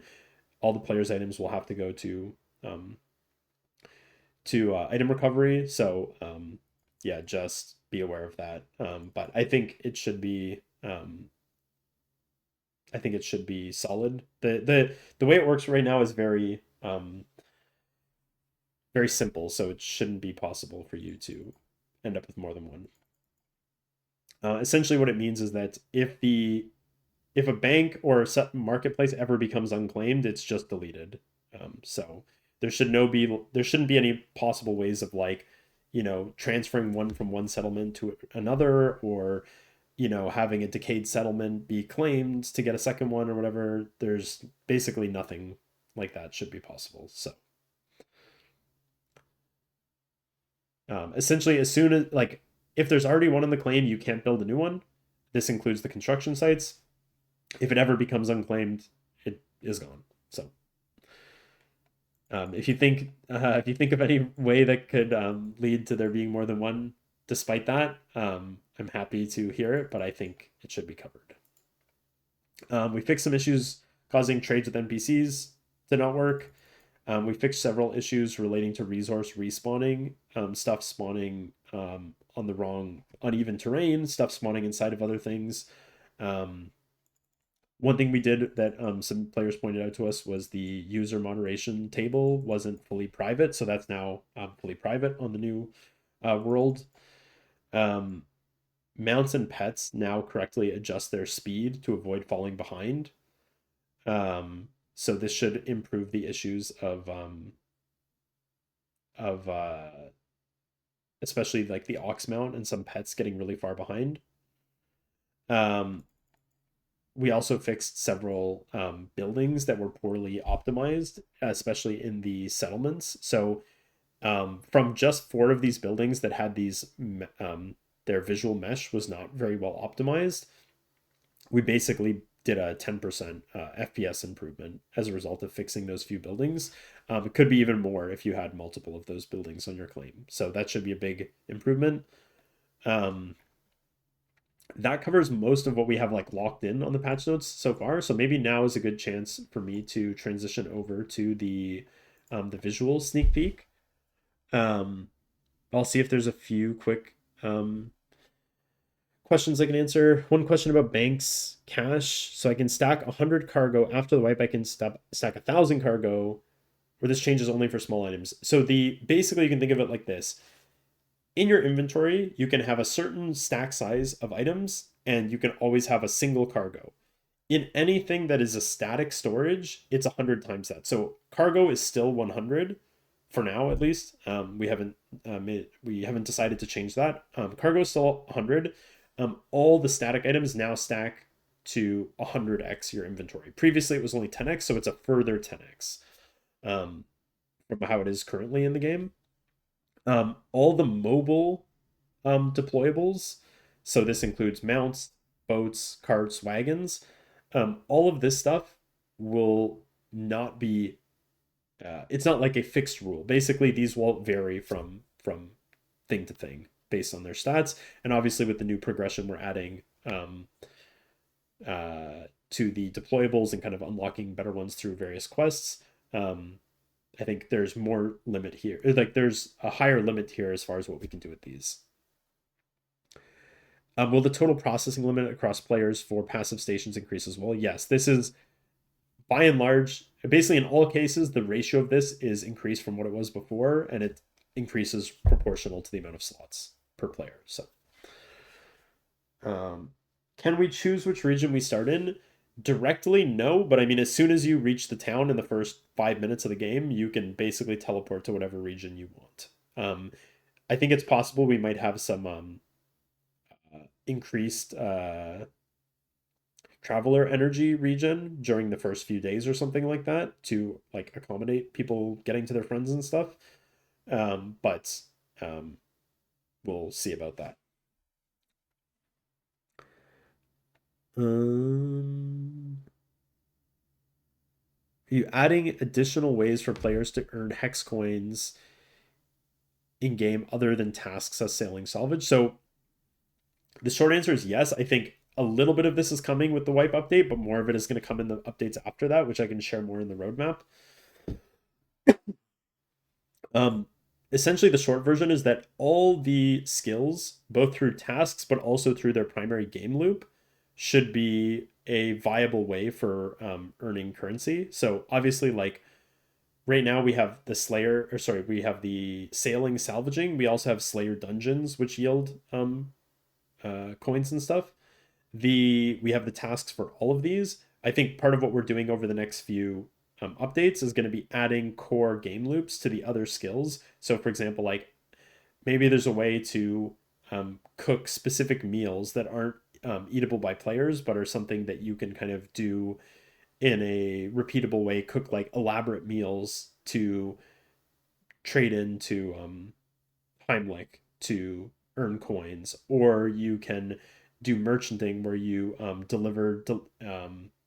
All the players' items will have to go to item recovery. So yeah, just be aware of that. But I think it should be solid. The way it works right now is very very simple, so it shouldn't be possible for you to end up with more than one. Essentially, what it means is that if a bank or a marketplace ever becomes unclaimed, it's just deleted. So there shouldn't be any possible ways of like transferring one from one settlement to another, or having a decayed settlement be claimed to get a second one or whatever. There's basically nothing like that should be possible. So essentially, as soon as like if there's already one in the claim, you can't build a new one. This includes the construction sites. If it ever becomes unclaimed, it is gone. So if you think of any way that could lead to there being more than one, despite that, I'm happy to hear it, but I think it should be covered. We fixed some issues causing trades with NPCs to not work. We fixed several issues relating to resource respawning, stuff spawning on the wrong uneven terrain, stuff spawning inside of other things. One thing we did that some players pointed out to us was the user moderation table wasn't fully private, so that's now fully private on the new world. Um, Mounts and pets now correctly adjust their speed to avoid falling behind. So this should improve the issues of especially like the ox mount and some pets getting really far behind. Um, we also fixed several buildings that were poorly optimized, especially in the settlements. So from just 4 of these buildings that had these, their visual mesh was not very well optimized, we basically did a 10% FPS improvement as a result of fixing those few buildings. It could be even more if you had multiple of those buildings on your claim. So that should be a big improvement. Um, that covers most of what we have like locked in on the patch notes so far. So maybe now is a good chance for me to transition over to the visual sneak peek. Um, I'll see if there's a few quick questions I can answer. One question about banks cash. So I can stack 100 cargo after the wipe. I can stack 1,000 cargo, where this changes only for small items. So the basically you can think of it like this: in your inventory, you can have a certain stack size of items, and you can always have a single cargo. In anything that is a static storage, it's 100 times that. So cargo is still 100 for now, at least. We haven't decided to change that. Cargo is still 100. All the static items now stack to 100x your inventory. Previously, it was only 10x, so it's a further 10x um, from how it is currently in the game. All the mobile deployables, so this includes mounts, boats, carts, wagons. All of this stuff will not be. It's not like a fixed rule. Basically, these will vary from thing to thing based on their stats. And obviously, with the new progression, we're adding to the deployables and kind of unlocking better ones through various quests. I think there's more limit here. Like there's a higher limit here as far as what we can do with these. Will the total processing limit across players for passive stations increase as well? Yes, this is by and large, basically in all cases, the ratio of this is increased from what it was before, and it increases proportional to the amount of slots per player. So, um, can we choose which region we start in? Directly, no, but I mean, as soon as you reach the town in the first 5 minutes of the game, you can basically teleport to whatever region you want. I think it's possible we might have some increased traveler energy region during the first few days or something like that to like accommodate people getting to their friends and stuff. But we'll see about that. Are you adding additional ways for players to earn hex coins in game other than tasks as sailing salvage? So the short answer is yes. I think a little bit of this is coming with the wipe update, but more of it is going to come in the updates after that, which I can share more in the roadmap. Um, Essentially, the short version is that all the skills, both through tasks but also through their primary game loop, should be a viable way for earning currency. So obviously, like right now, we have the Slayer, or sorry, we have the sailing salvaging. We also have Slayer dungeons, which yield coins and stuff. We have the tasks for all of these. I think part of what we're doing over the next few updates is going to be adding core game loops to the other skills. So, for example, like maybe there's a way to cook specific meals that aren't eatable by players, but are something that you can kind of do in a repeatable way. Cook like elaborate meals to trade into Heimlich to earn coins, or you can do merchanting where you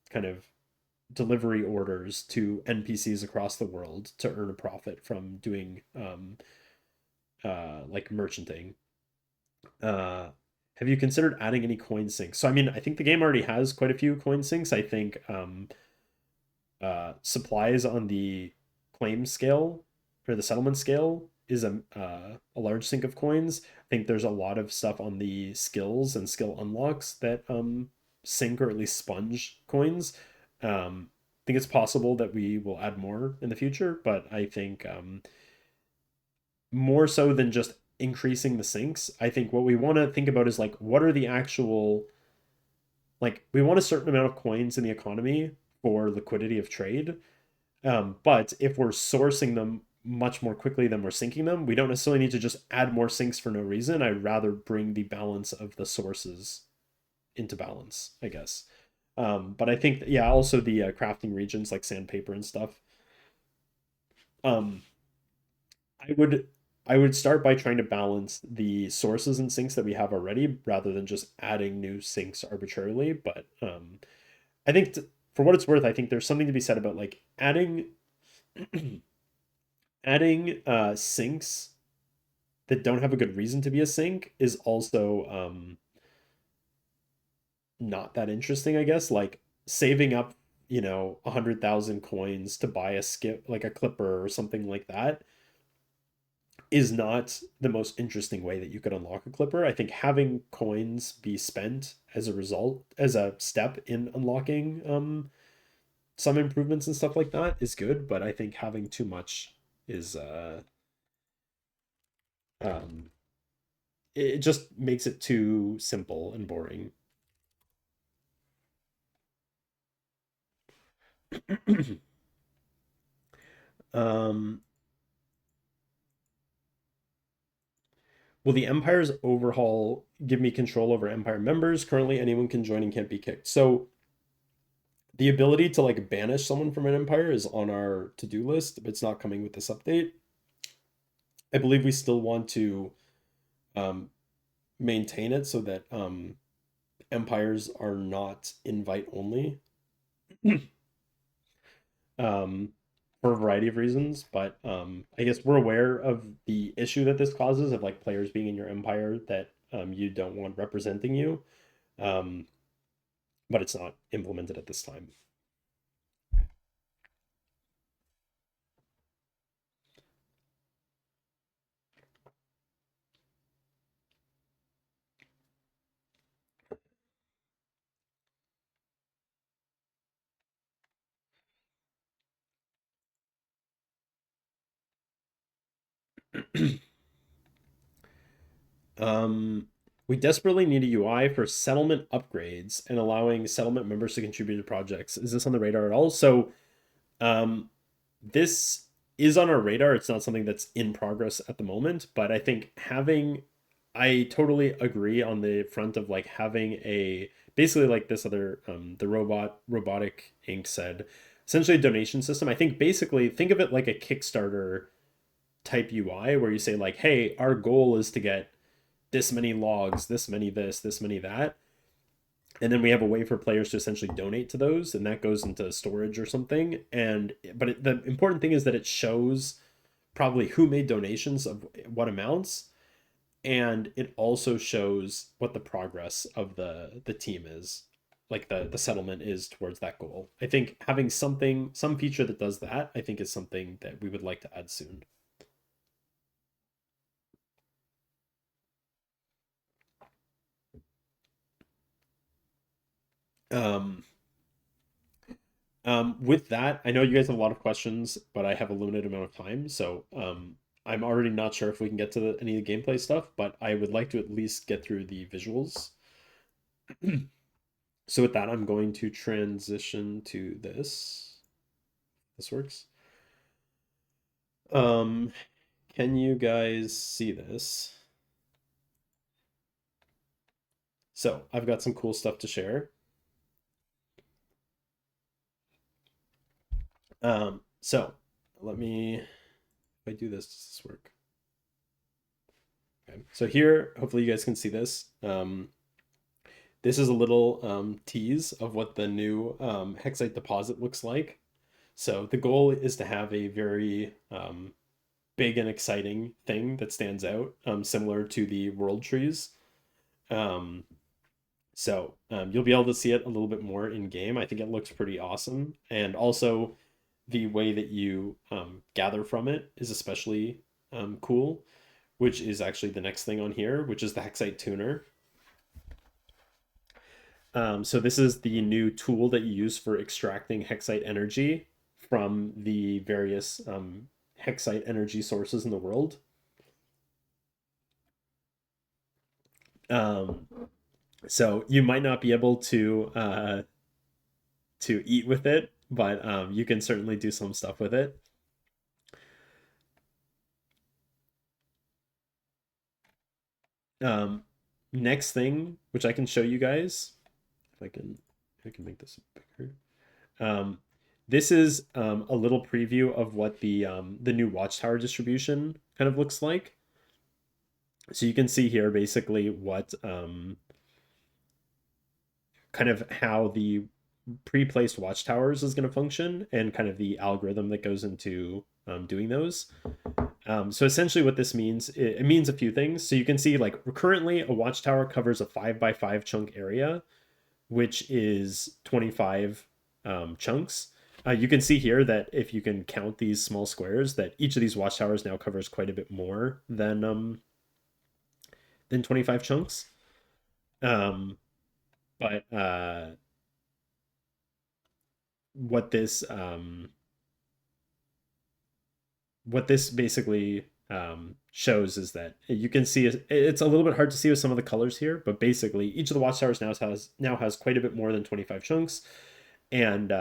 kind of delivery orders to NPCs across the world to earn a profit from doing like merchanting. Uh, have you considered adding any coin sinks? So I mean, I think the game already has quite a few coin sinks. I think supplies on the claim scale or the settlement scale is a large sink of coins. I think there's a lot of stuff on the skills and skill unlocks that sync or at least sponge coins. I think it's possible that we will add more in the future, but I think more so than just increasing the sinks, I think what we want to think about is like what are the actual, like we want a certain amount of coins in the economy for liquidity of trade. But if we're sourcing them much more quickly than we're sinking them, we don't necessarily need to just add more sinks for no reason. I'd rather bring the balance of the sources into balance, I guess. But I think, yeah, also the crafting regions like sandpaper and stuff. Um, I would I would start by trying to balance the sources and sinks that we have already rather than just adding new sinks arbitrarily. But I think for what it's worth, I think there's something to be said about like adding sinks that don't have a good reason to be a sink is also not that interesting, I guess. Like saving up, 100,000 coins to buy a skip, like a clipper or something like that, is not the most interesting way that you could unlock a clipper. I think having coins be spent as a result, as a step in unlocking some improvements and stuff like that is good, but I think having too much is um it just makes it too simple and boring. um Will the Empire's overhaul give me control over Empire members? Currently, anyone can join and can't be kicked. So the ability to like banish someone from an Empire is on our to-do list, but it's not coming with this update. I believe we still want to um, maintain it so that empires are not invite only, um, for a variety of reasons. But I guess we're aware of the issue that this causes of like players being in your empire that you don't want representing you. Um, but it's not implemented at this time. Um, we desperately need a UI for settlement upgrades and allowing settlement members to contribute to projects. Is this on the radar at all? So, um, this is on our radar. It's not something that's in progress at the moment, but I think I totally agree on the front of like having a basically like this other the robotic ink said, essentially a donation system. I think basically think of it like a Kickstarter type UI where you say like, hey, our goal is to get this many logs, this many this many that. And then we have a way for players to essentially donate to those, and that goes into storage or something. The important thing is that it shows probably who made donations of what amounts, and it also shows what the progress of the team is, like the settlement is towards that goal. I think having some feature that does that, I think is something that we would like to add soon. Um, with that, I know you guys have a lot of questions, but I have a limited amount of time, so I'm already not sure if we can get to any of the gameplay stuff, but I would like to at least get through the visuals. So with that, I'm going to transition to this. This works. Um, can you guys see this? So I've got some cool stuff to share. So let me, if I do this, does this work? Okay. So here, hopefully you guys can see this. This is a little tease of what the new Hexite deposit looks like. So the goal is to have a very big and exciting thing that stands out, similar to the world trees. Um, you'll be able to see it a little bit more in game. I think it looks pretty awesome. And also the way that you gather from it is especially cool, which is actually the next thing on here, which is the Hexite tuner. So this is the new tool that you use for extracting Hexite energy from the various Hexite energy sources in the world. Um, so you might not be able to eat with it, but you can certainly do some stuff with it. Um, Next thing, which I can show you guys, if I can make this bigger. Um, this is a little preview of what the new Watchtower distribution kind of looks like. So you can see here basically what kind of how the pre-placed watchtowers is going to function and kind of the algorithm that goes into doing those. So essentially what this means, it means a few things. So you can see like currently a watchtower covers a 5x5 chunk area, which is 25 chunks. You can see here that if you can count these small squares, that each of these watchtowers now covers quite a bit more than 25 chunks. Um, but what this what this basically shows is that you can see it's a little bit hard to see with some of the colors here, but basically each of the watchtowers now has quite a bit more than 25 chunks, and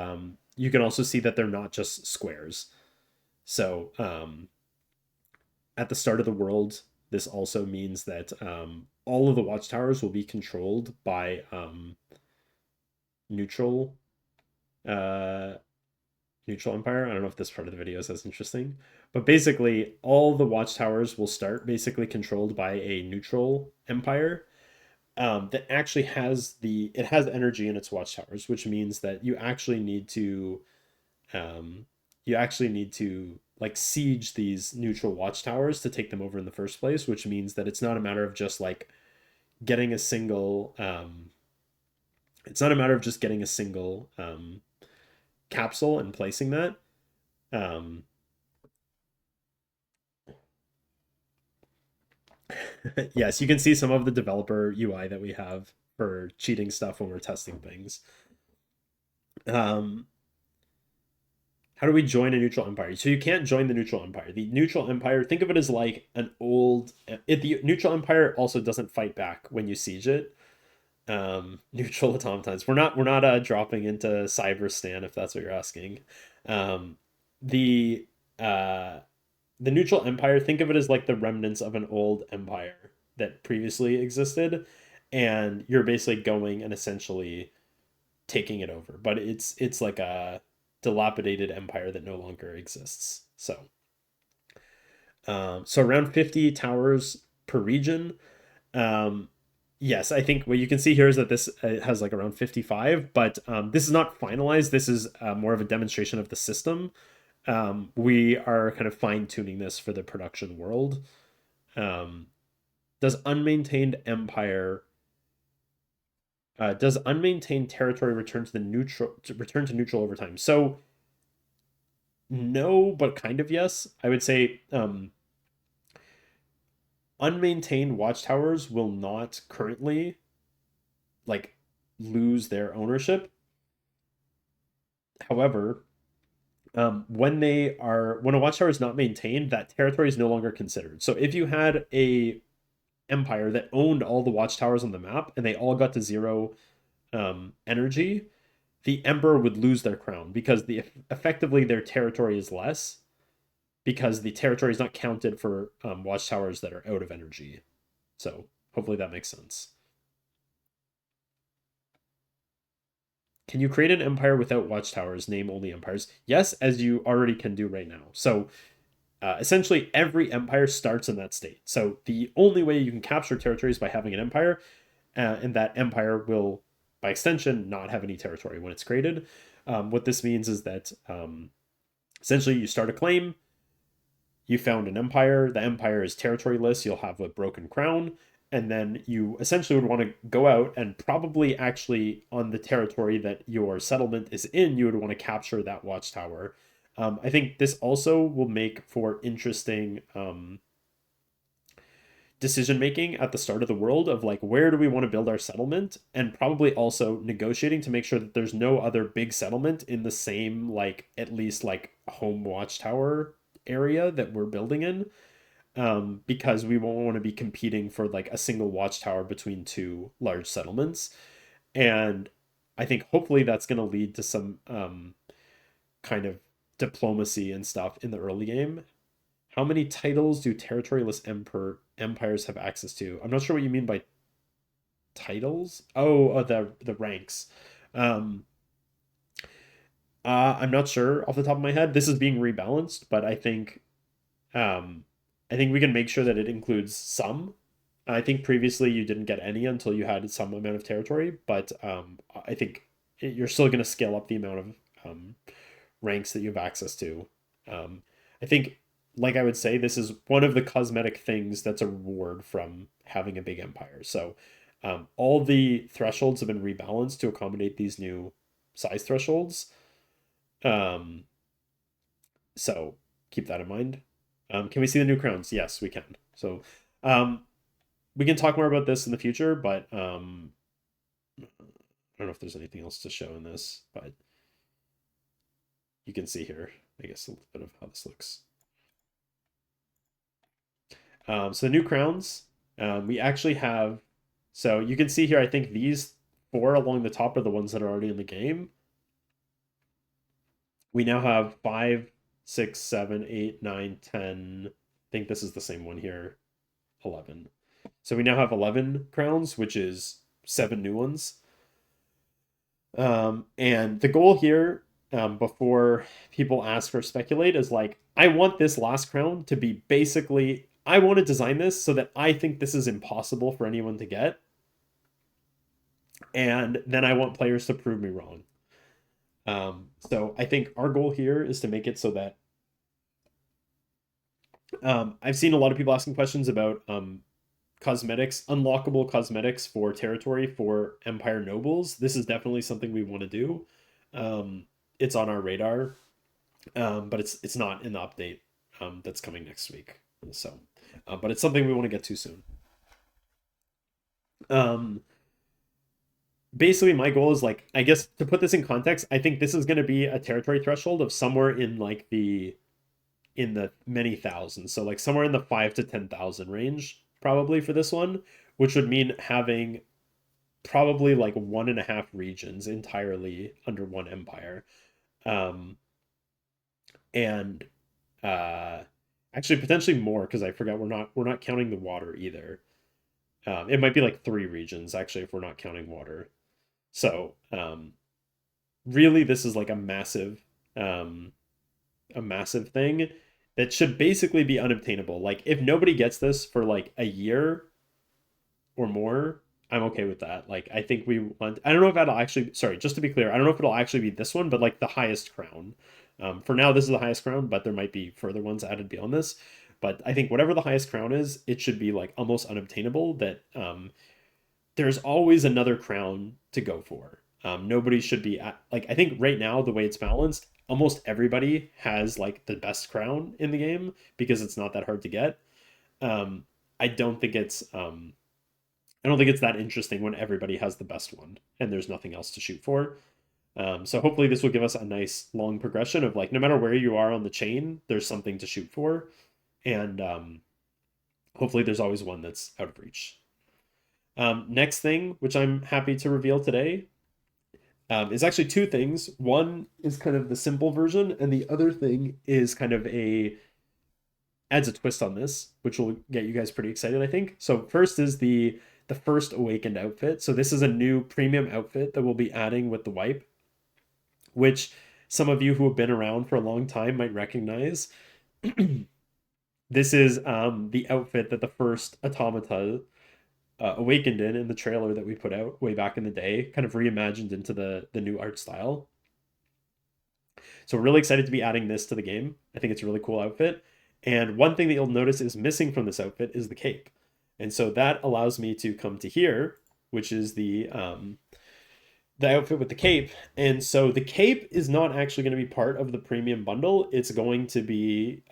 you can also see that they're not just squares. So at the start of the world, this also means that all of the watchtowers will be controlled by neutral uh, neutral empire. I don't know if this part of the video is as interesting, but basically all the watchtowers will start basically controlled by a neutral empire that actually has energy in its watchtowers, which means that um, you actually need to like siege these neutral watchtowers to take them over in the first place, which means that it's not a matter of just like getting a single it's not a matter of just getting a single capsule and placing that. Um, yes, you can see some of the developer UI that we have for cheating stuff when we're testing things. Um, how do we join a neutral empire? So you can't join the neutral empire. The neutral empire, think of it as like an old. The neutral empire also doesn't fight back when you siege it. Neutral automatons. We're not dropping into Cyberstan if that's what you're asking. Um, the uh, the neutral empire, think of it as like the remnants of an old empire that previously existed, and you're basically going and essentially taking it over, but it's like a dilapidated empire that no longer exists. So around 50 towers per region. um yes, I think what you can see here is that this has like around 55, but this is not finalized. This is more of a demonstration of the system. We are kind of fine tuning this for the production world. Um, does unmaintained empire does unmaintained territory return to neutral over time? So no, but kind of yes. I would say unmaintained watchtowers will not currently like lose their ownership. However, when a watchtower is not maintained, that territory is no longer considered. So if you had a empire that owned all the watchtowers on the map and they all got to zero energy, the emperor would lose their crown because effectively their territory is less because the territory is not counted for watchtowers that are out of energy. So hopefully that makes sense. Can you create an empire without watchtowers? Name only empires. Yes, as you already can do right now. So essentially, every empire starts in that state. So the only way you can capture territory is by having an empire, and that empire will, by extension, not have any territory when it's created. What this means is that essentially you start a claim, you found an empire, the empire is territoryless, you'll have a broken crown, and then you essentially would want to go out and probably actually on the territory that your settlement is in, you would want to capture that watchtower. I think this also will make for interesting decision making at the start of the world of like where do we want to build our settlement, and probably also negotiating to make sure that there's no other big settlement in the same like at least like home watchtower area that we're building in, because we won't want to be competing for like a single watchtower between two large settlements. And I think hopefully that's going to lead to some kind of diplomacy and stuff in the early game. How many titles do territoryless empires have access to? I'm not sure what you mean by titles. Oh, the ranks. Um, I'm not sure off the top of my head. This is being rebalanced, but um, I think we can make sure that it includes some. I think previously you didn't get any until you had some amount of territory, but I think you're still going to scale up the amount of ranks that you have access to. I think, like I would say, this is one of the cosmetic things that's a reward from having a big empire. So all the thresholds have been rebalanced to accommodate these new size thresholds. Um, so keep that in mind. Can we see the new crowns? Yes, we can. So um, we can talk more about this in the future, but I don't know if there's anything else to show in this, but you can see here, I guess, a little bit of how this looks. So the new crowns, we actually have, so you can see here, I think these four along the top are the ones that are already in the game. We now have 5, 6, 7, 8, 9, 10. I think this is the same one here, 11. So we now have 11 crowns, which is 7 new ones. And the goal here, before people ask or speculate, is like, I want this last crown to be basically, I want to design this so that I think this is impossible for anyone to get. And then I want players to prove me wrong. So I think our goal here is to make it so that I've seen a lot of people asking questions about cosmetics, unlockable cosmetics for territory for Empire nobles. This is definitely something we want to do. It's on our radar, but it's not in the update that's coming next week. So, but it's something we want to get to soon. Um, Basically, my goal is like, I guess to put this in context, I think this is going to be a territory threshold of somewhere in like the many thousands. So like somewhere in the 5 to 10,000 range, probably for this one, which would mean having probably like 1.5 regions entirely under one empire. Um, and uh, actually potentially more because I forgot we're not counting the water either. It might be like 3 regions actually if we're not counting water. So really, this is like um, a massive thing that should basically be unobtainable. Like if nobody gets this for like a year or more, I'm okay with that. Like I think we want. I don't know if that'll actually. Sorry, just to be clear, I don't know if it'll actually be this one, but like the highest crown. For now, this is the highest crown, but there might be further ones added beyond this. But I think whatever the highest crown is, it should be like almost unobtainable. That there's always another crown to go for. Nobody should be at, like, I think right now the way it's balanced, almost everybody has like the best crown in the game because it's not that hard to get. Um, I don't think it's I don't think it's that interesting when everybody has the best one and there's nothing else to shoot for. So hopefully this will give us a nice long progression of like no matter where you are on the chain, there's something to shoot for, and hopefully there's always one that's out of reach. Next thing, which I'm happy to reveal today, is actually 2 things. One is kind of the simple version, and the other thing is kind of adds a twist on this, which will get you guys pretty excited, I think. So first is the first awakened outfit. So this is a new premium outfit that we'll be adding with the wipe, which some of you who have been around for a long time might recognize. This is the outfit that the first automata awakened in the trailer that we put out way back in the day, kind of reimagined into the new art style. So we're really excited to be adding this to the game. I think it's a really cool outfit. And one thing that you'll notice is missing from this outfit is the cape. And so that allows me to come to here, which is the outfit with the cape. And so the cape is not actually going to be part of the premium bundle. It's going to be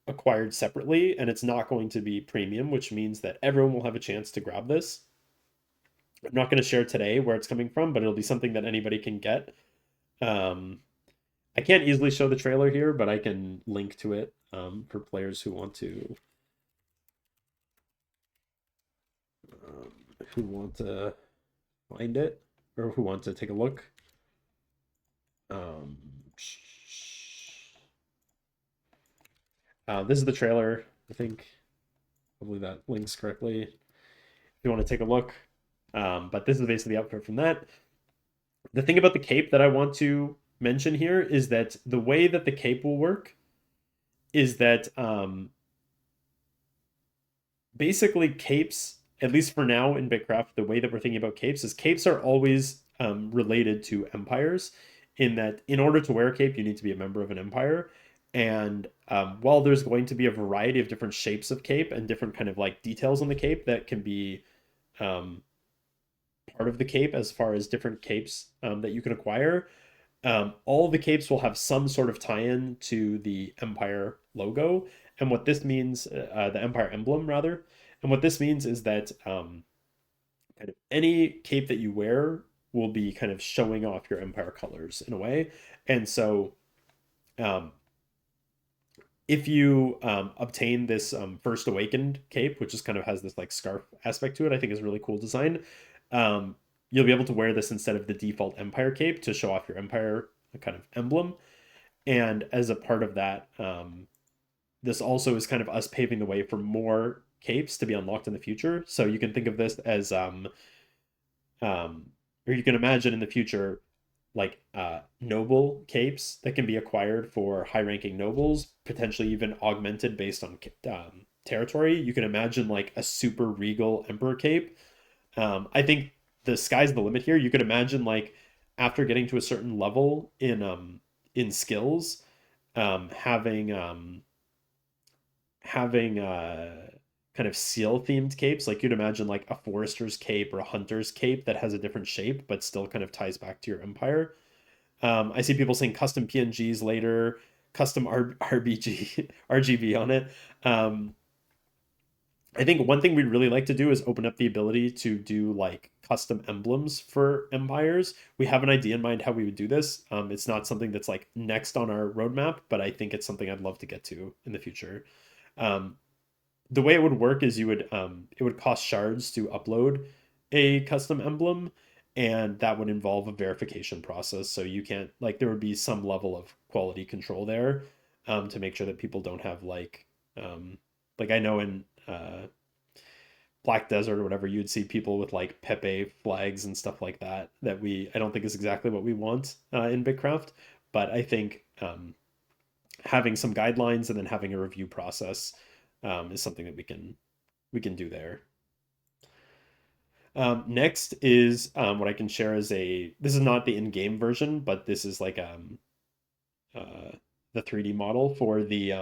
acquired separately, and it's not going to be premium, which means that everyone will have a chance to grab this. I'm not going to share today where it's coming from, but it'll be something that anybody can get. Um, I can't easily show the trailer here, but I can link to it for players um, who want to find it or who want to take a look. Um, this is the trailer. I think hopefully that links correctly. If you want to take a look, but this is basically the output from that. The thing about the cape that I want to mention here is that the way that the cape will work is that basically capes, at least for now in BitCraft, the way that we're thinking about capes is capes are always related to empires, in that in order to wear a cape, you need to be a member of an empire. And while there's going to be a variety of different shapes of cape and different kind of like details on the cape that can be um, part of the cape as far as different capes that you can acquire, all the capes will have some sort of tie-in to the Empire logo. And what this means, the Empire emblem rather, and what this means is that kind of any cape that you wear will be kind of showing off your Empire colors in a way. And so um, if you obtain this First Awakened cape, which just kind of has this like scarf aspect to it, I think is really cool design. Um, you'll be able to wear this instead of the default Empire cape to show off your Empire kind of emblem. And as a part of that, this also is kind of us paving the way for more capes to be unlocked in the future. So you can think of this as, or you can imagine in the future, like noble capes that can be acquired for high-ranking nobles, potentially even augmented based on territory. You can imagine like a super regal emperor cape. I think the sky's the limit here. You could imagine like after getting to a certain level in skills, having kind of seal themed capes. Like you'd imagine like a forester's cape or a hunter's cape that has a different shape but still kind of ties back to your empire. I see people saying custom PNGs later, custom RBG RGB on it. I think one thing we'd really like to do is open up the ability to do like custom emblems for empires. We have an idea in mind how we would do this. It's not something that's like next on our roadmap, but I think it's something I'd love to get to in the future. Um, the way it would work is you would it would cost shards to upload a custom emblem, and that would involve a verification process. So you can't like there would be some level of quality control there to make sure that people don't have like I know in Black Desert or whatever, you'd see people with like Pepe flags and stuff like that. That we I don't think is exactly what we want in BitCraft, but I think having some guidelines and then having a review process is something that we can do there. Next is what I can share as a. This is not the in-game version, but this is like uh, the 3D model for the.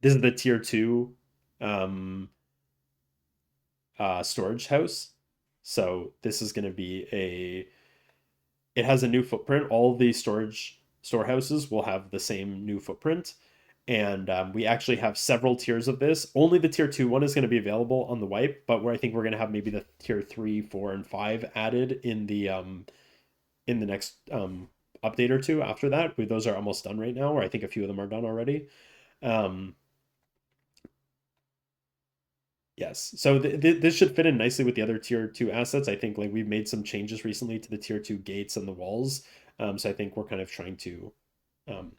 This is the tier two um, storage house. So this is going to be a. It has a new footprint. All the storehouses will have the same new footprint, and we actually have several tiers of this. Only the tier two one is going to be available on the wipe, but where I think we're going to have maybe the tier three, four, and five added in the next update or two after that. Those are almost done right now, or I think a few of them are done already. Um, yes, so this should fit in nicely with the other tier two assets. I think like we've made some changes recently to the tier two gates and the walls. So I think we're kind of trying to um,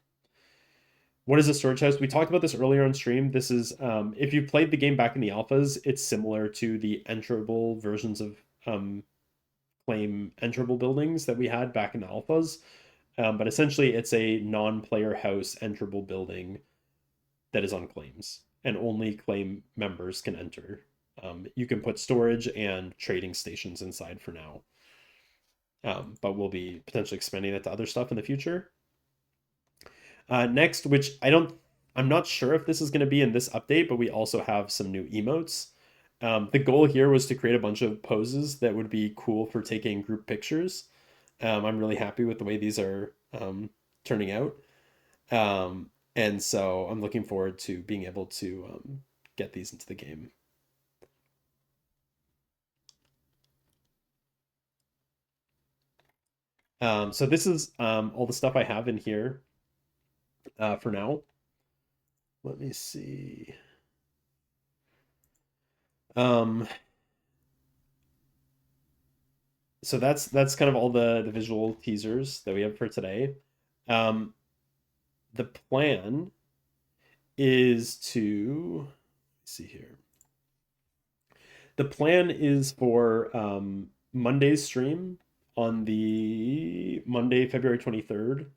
what is a storage house? We talked about this earlier on stream. This is if you played the game back in the alphas, it's similar to the enterable versions of claim enterable buildings that we had back in the alphas. But essentially, it's a non-player house enterable building that is on claims, and only claim members can enter. You can put storage and trading stations inside for now, but we'll be potentially expanding that to other stuff in the future. Next, which I'm not sure if this is going to be in this update, but we also have some new emotes. The goal here was to create a bunch of poses that would be cool for taking group pictures. I'm really happy with the way these are turning out. And so I'm looking forward to being able to get these into the game. So this is all the stuff I have in here for now. Let me see. Um, so that's kind of all the visual teasers that we have for today. Um, the plan is to see here. The plan is for Monday's stream on the Monday, February 23rd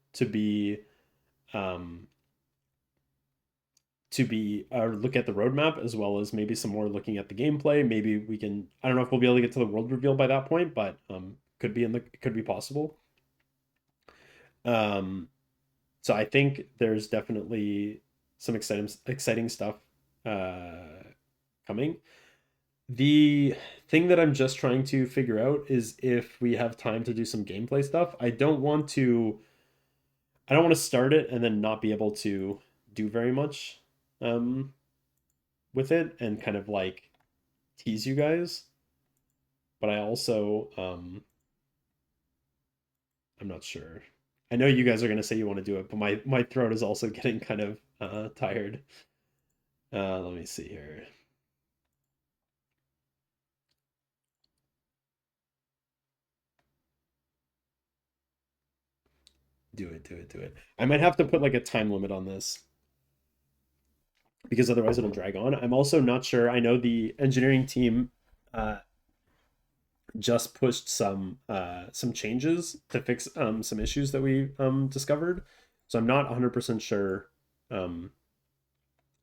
um, to be look at the roadmap as well as maybe some more looking at the gameplay. Maybe we can. I don't know if we'll be able to get to the world reveal by that point, but could be possible. Um, so I think there's definitely some exciting stuff uh, coming. The thing that I'm just trying to figure out is if we have time to do some gameplay stuff. I don't want to start it and then not be able to do very much um with it and kind of like tease you guys. But I also I'm not sure. I know you guys are gonna say you want to do it, but my throat is also getting kind of tired. Let me see here. Do it, do it, do it. I might have to put like a time limit on this because otherwise it'll drag on. I'm also not sure. I know the engineering team uh, just pushed some changes to fix some issues that we discovered. So I'm not 100% sure um,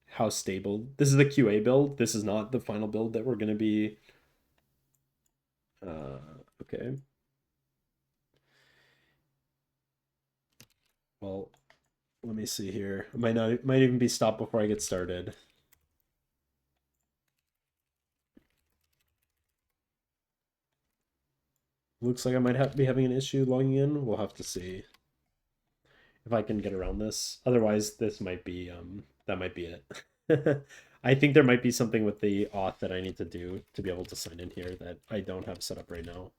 how stable. This is the QA build. This is not the final build that we're going to be. Okay. Well, let me see here. It might even be stopped before I get started. Looks like I might be having an issue logging in. We'll have to see if I can get around this. Otherwise, this might be that might be it. I think there might be something with the auth that I need to do to be able to sign in here that I don't have set up right now.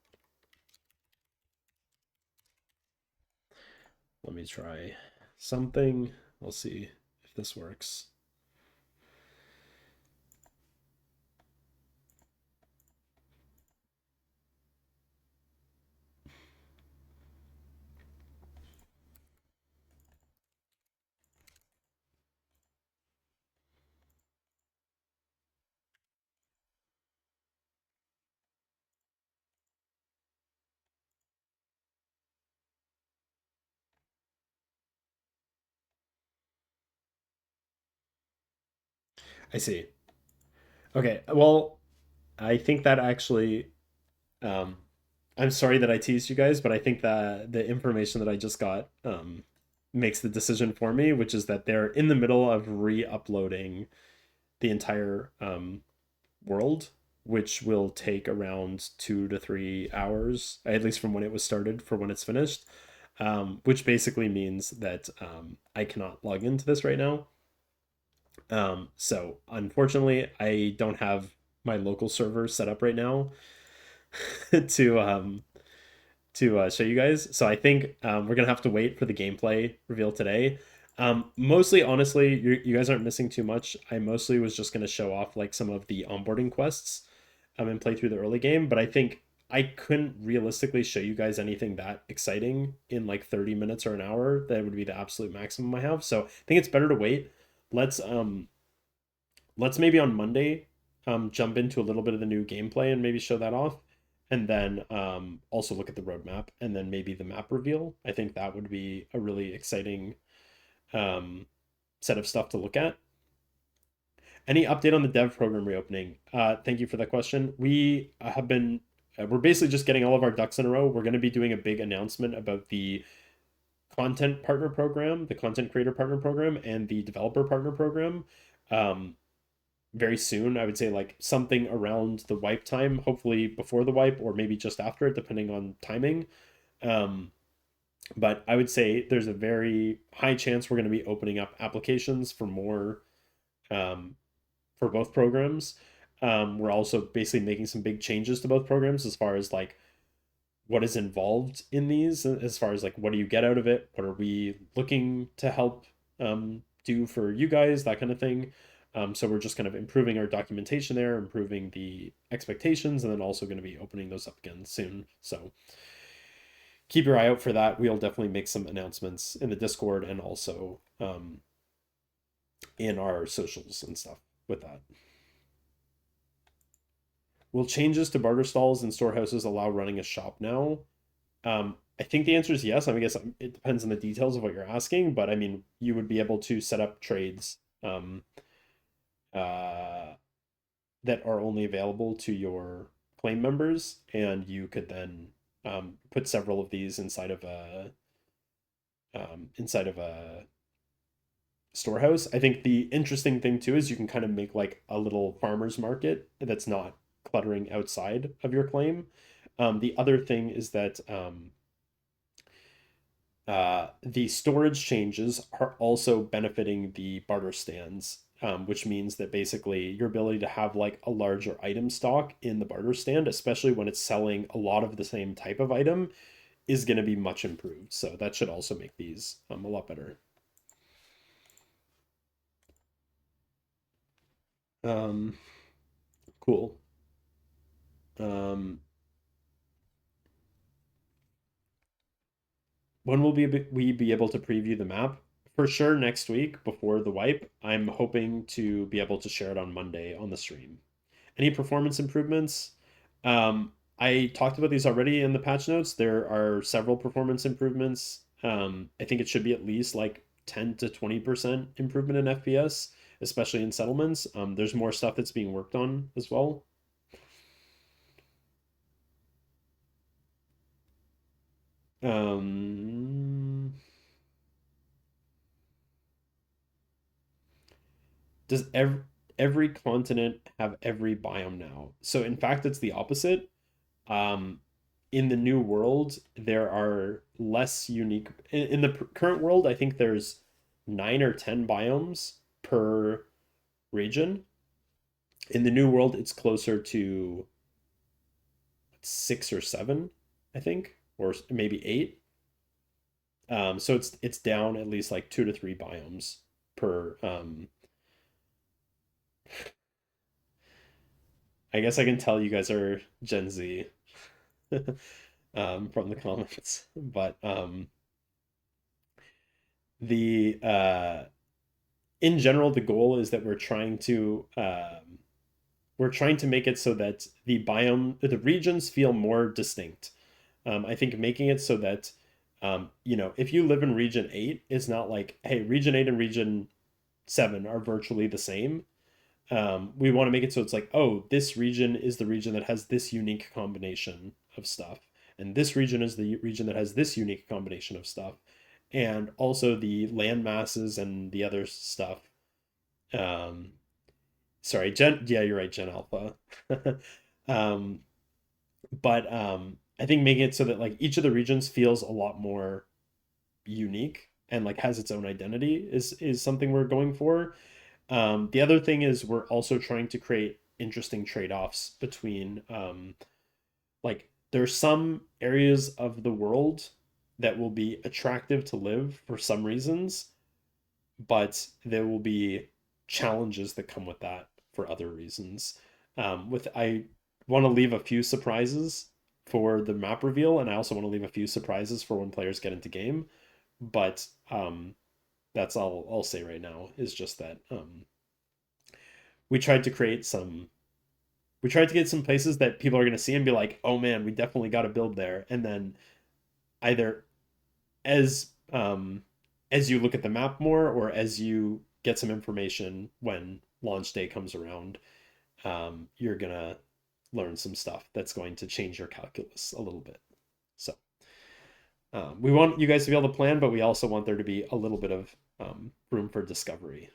Let me try something. We'll see if this works. I see. Okay, well, I think that actually um I'm sorry that I teased you guys, but I think that the information that I just got makes the decision for me, which is that they're in the middle of re-uploading the entire world, which will take around 2 to 3 hours, at least from when it was started for when it's finished. Which basically means that I cannot log into this right now. So unfortunately, I don't have my local server set up right now to show you guys. So I think we're gonna have to wait for the gameplay reveal today. Mostly, honestly, you guys aren't missing too much. I mostly was just gonna show off like some of the onboarding quests and play through the early game. But I think I couldn't realistically show you guys anything that exciting in like 30 minutes or an hour. That would be the absolute maximum I have. So I think it's better to wait. Let's um let's maybe on Monday jump into a little bit of the new gameplay and maybe show that off. And then also look at the roadmap and then maybe the map reveal. I think that would be a really exciting um, set of stuff to look at. Any update on the dev program reopening? Thank you for that question. We're basically just getting all of our ducks in a row. We're going to be doing a big announcement about the content partner program, the content creator partner program, and the developer partner program. Um, very soon. I would say like something around the wipe time, hopefully before the wipe or maybe just after it, depending on timing. Um, But I would say there's a very high chance we're going to be opening up applications for more um, for both programs. We're also basically making some big changes to both programs as far as like what is involved in these, as far as like what do you get out of it, what are we looking to help do for you guys, that kind of thing. So we're just kind of improving our documentation there, improving the expectations, and then also going to be opening those up again soon. So keep your eye out for that. We'll definitely make some announcements in the Discord and also in our socials and stuff with that. Will changes to barter stalls and storehouses allow running a shop now? I think the answer is yes. I guess it depends on the details of what you're asking, but I mean, you would be able to set up trades uh, that are only available to your claim members, and you could then put several of these inside of a storehouse. I think the interesting thing too is you can kind of make like a little farmer's market that's not cluttering outside of your claim. The other thing is that the storage changes are also benefiting the barter stands, which means that basically your ability to have like a larger item stock in the barter stand, especially when it's selling a lot of the same type of item, is going to be much improved. So that should also make these a lot better. Um, cool. Um, when will we be able to preview the map? For sure next week before the wipe. I'm hoping to be able to share it on Monday on the stream. Any performance improvements? I talked about these already in the patch notes. There are several performance improvements. I think it should be at least like 10 to 20% improvement in FPS, especially in settlements. There's more stuff that's being worked on as well. Um, does every continent have every biome now? So in fact, it's the opposite. Um, in the new world, there are less unique. In the current world, I think there's 9 or 10 biomes per region. In the new world, it's closer to 6 or 7, I think, or maybe 8. So it's down at least like 2 to 3 biomes per. I guess I can tell you guys are Gen Z from the comments, but the in general, the goal is that we're trying to make it so that the regions feel more distinct. I think making it so that if you live in region 8, it's not like, hey, region 8 and region 7 are virtually the same. We want to make it so it's like, oh, this region is the region that has this unique combination of stuff, and this region is the region that has this unique combination of stuff, and also the land masses and the other stuff. Um, sorry, Gen. Yeah, you're right, Gen Alpha. um, but I think making it so that like each of the regions feels a lot more unique and like has its own identity is something we're going for. The other thing is we're also trying to create interesting trade-offs between like there's some areas of the world that will be attractive to live for some reasons, but there will be challenges that come with that for other reasons. With I want to leave a few surprises for the map reveal, and I also want to leave a few surprises for when players get into game. But that's all I'll say right now is just that we tried to create some. We tried to get some places that people are going to see and be like, "Oh man, we definitely got to build there," and then either as as you look at the map more or as you get some information when launch day comes around, you're gonna learn some stuff that's going to change your calculus a little bit. So we want you guys to be able to plan, but we also want there to be a little bit of room for discovery.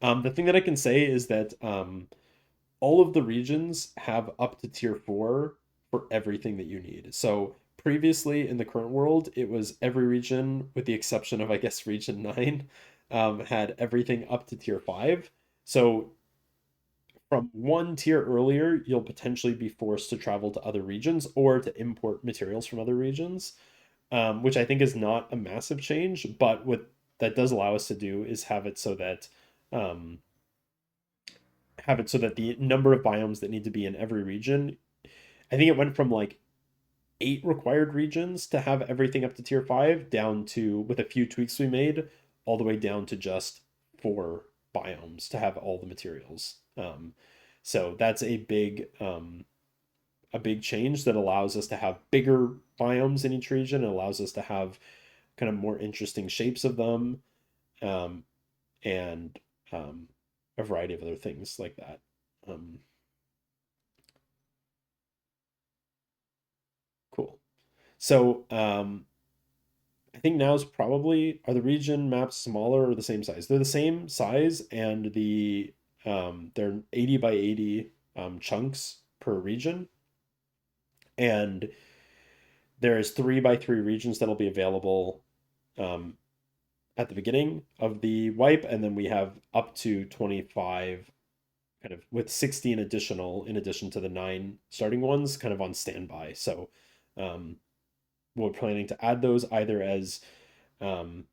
The thing that I can say is that all of the regions have up to tier 4 for everything that you need. So previously in the current world, it was every region, with the exception of, I guess, region 9, had everything up to tier 5. So from one tier earlier, you'll potentially be forced to travel to other regions or to import materials from other regions, which I think is not a massive change. But what that does allow us to do is um, have it so that the number of biomes that need to be in every region, I think it went from like 8 required regions to have everything up to tier 5 down to, with a few tweaks we made, all the way down to just 4 biomes to have all the materials. So that's a big change that allows us to have bigger biomes in each region. It allows us to have kind of more interesting shapes of them, um, and a variety of other things like that. Um, cool. So I think now is probably, are the region maps smaller or the same size? They're the same size, and they're 80 by 80 chunks per region, and there's 3 by 3 regions that'll be available um, at the beginning of the wipe, and then we have up to 25, kind of with 16 additional in addition to the 9 starting ones, kind of on standby. So um, we're planning to add those either as, um,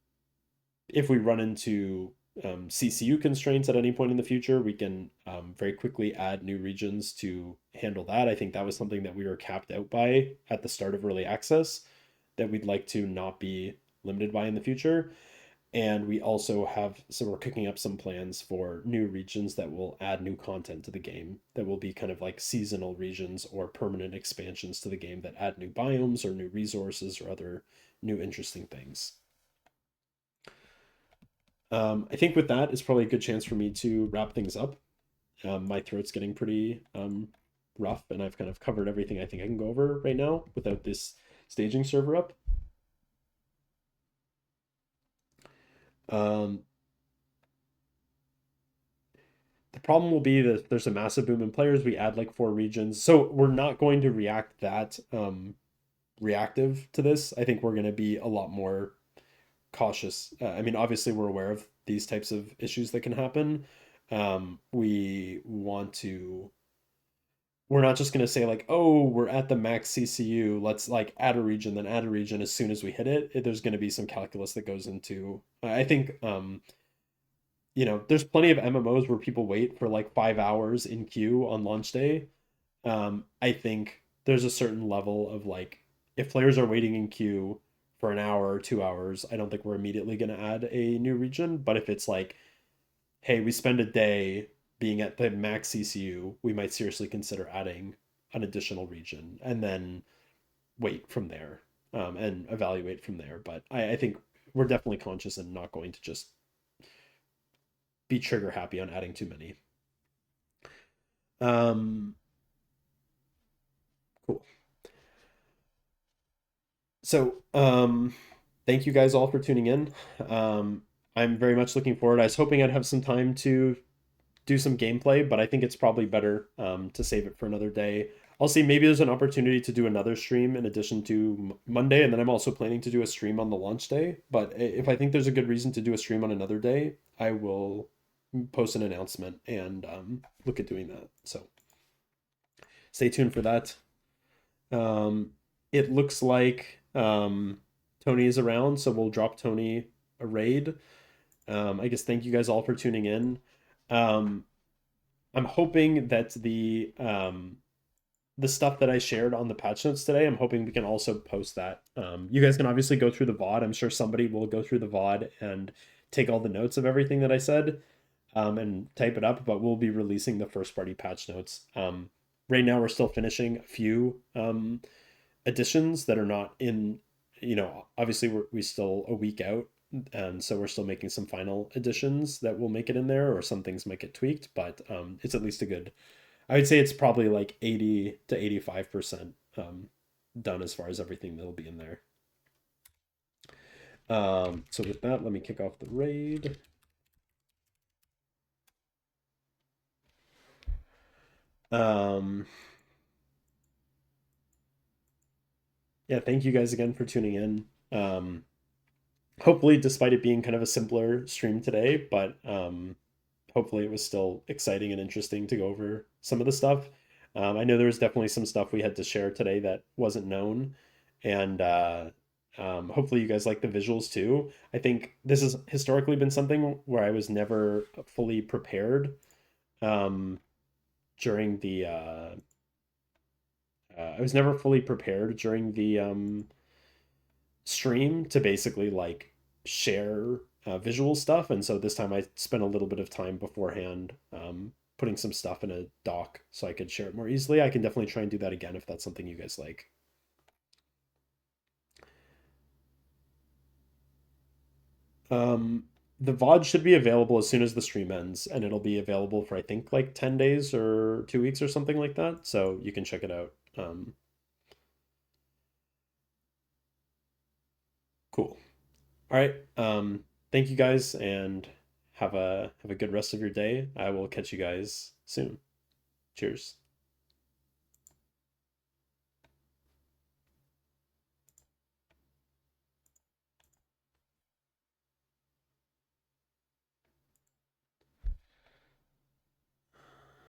if we run into CCU constraints at any point in the future, we can very quickly add new regions to handle that. I think that was something that we were capped out by at the start of early access, that we'd like to not be limited by in the future. And we also have, so we're cooking up some plans for new regions that will add new content to the game, that will be kind of like seasonal regions or permanent expansions to the game that add new biomes or new resources or other new interesting things. I think with that is probably a good chance for me to wrap things up. My throat's getting pretty rough, and I've kind of covered everything I think I can go over right now without this staging server up. Um, the problem will be that there's a massive boom in players. We add like 4 regions, so we're not going to react that reactive to this. I think we're going to be a lot more cautious. I mean, obviously, we're aware of these types of issues that can happen. We want to, we're not just going to say like, oh, we're at the max CCU, let's like add a region, then add a region as soon as we hit it. There's going to be some calculus that goes into, I think, there's plenty of MMOs where people wait for like 5 hours in queue on launch day. I think there's a certain level of like, if players are waiting in queue for an hour or 2 hours, I don't think we're immediately going to add a new region. But if it's like, hey, we spend a day being at the max CCU, we might seriously consider adding an additional region and then wait from there, and evaluate from there. But I think we're definitely conscious and not going to just be trigger happy on adding too many. Um, cool. So, thank you guys all for tuning in. I'm very much looking forward. I was hoping I'd have some time to do some gameplay, but I think it's probably better to save it for another day. I'll see. Maybe there's an opportunity to do another stream in addition to Monday, and then I'm also planning to do a stream on the launch day. But if I think there's a good reason to do a stream on another day, I will post an announcement and look at doing that. So stay tuned for that. Um, it looks like Tony is around, so we'll drop Tony a raid. I guess thank you guys all for tuning in. Um, I'm hoping that the stuff that I shared on the patch notes today, I'm hoping we can also post that. You guys can obviously go through the VOD. I'm sure somebody will go through the VOD and take all the notes of everything that I said, and type it up, but we'll be releasing the first party patch notes. Right now, we're still finishing a few additions that are not in, obviously we still a week out. And so we're still making some final additions that will make it in there, or some things might get tweaked, but it's at least a good, I would say it's probably like 80 to 85% done as far as everything that'll be in there. So with that, let me kick off the raid. Um, Yeah, thank you guys again for tuning in. Hopefully, despite it being kind of a simpler stream today, but hopefully it was still exciting and interesting to go over some of the stuff. I know there was definitely some stuff we had to share today that wasn't known, and hopefully you guys like the visuals too. I think this has historically been something where I was never fully prepared um, during the. I was never fully prepared during the stream to basically like share visual stuff, and so this time I spent a little bit of time beforehand putting some stuff in a doc so I could share it more easily. I can definitely try and do that again if that's something you guys like. Um, the VOD should be available as soon as the stream ends, and it'll be available for I think like 10 days or 2 weeks or something like that. So you can check it out. Cool. All right. Thank you guys, and have a good rest of your day. I will catch you guys soon. Cheers.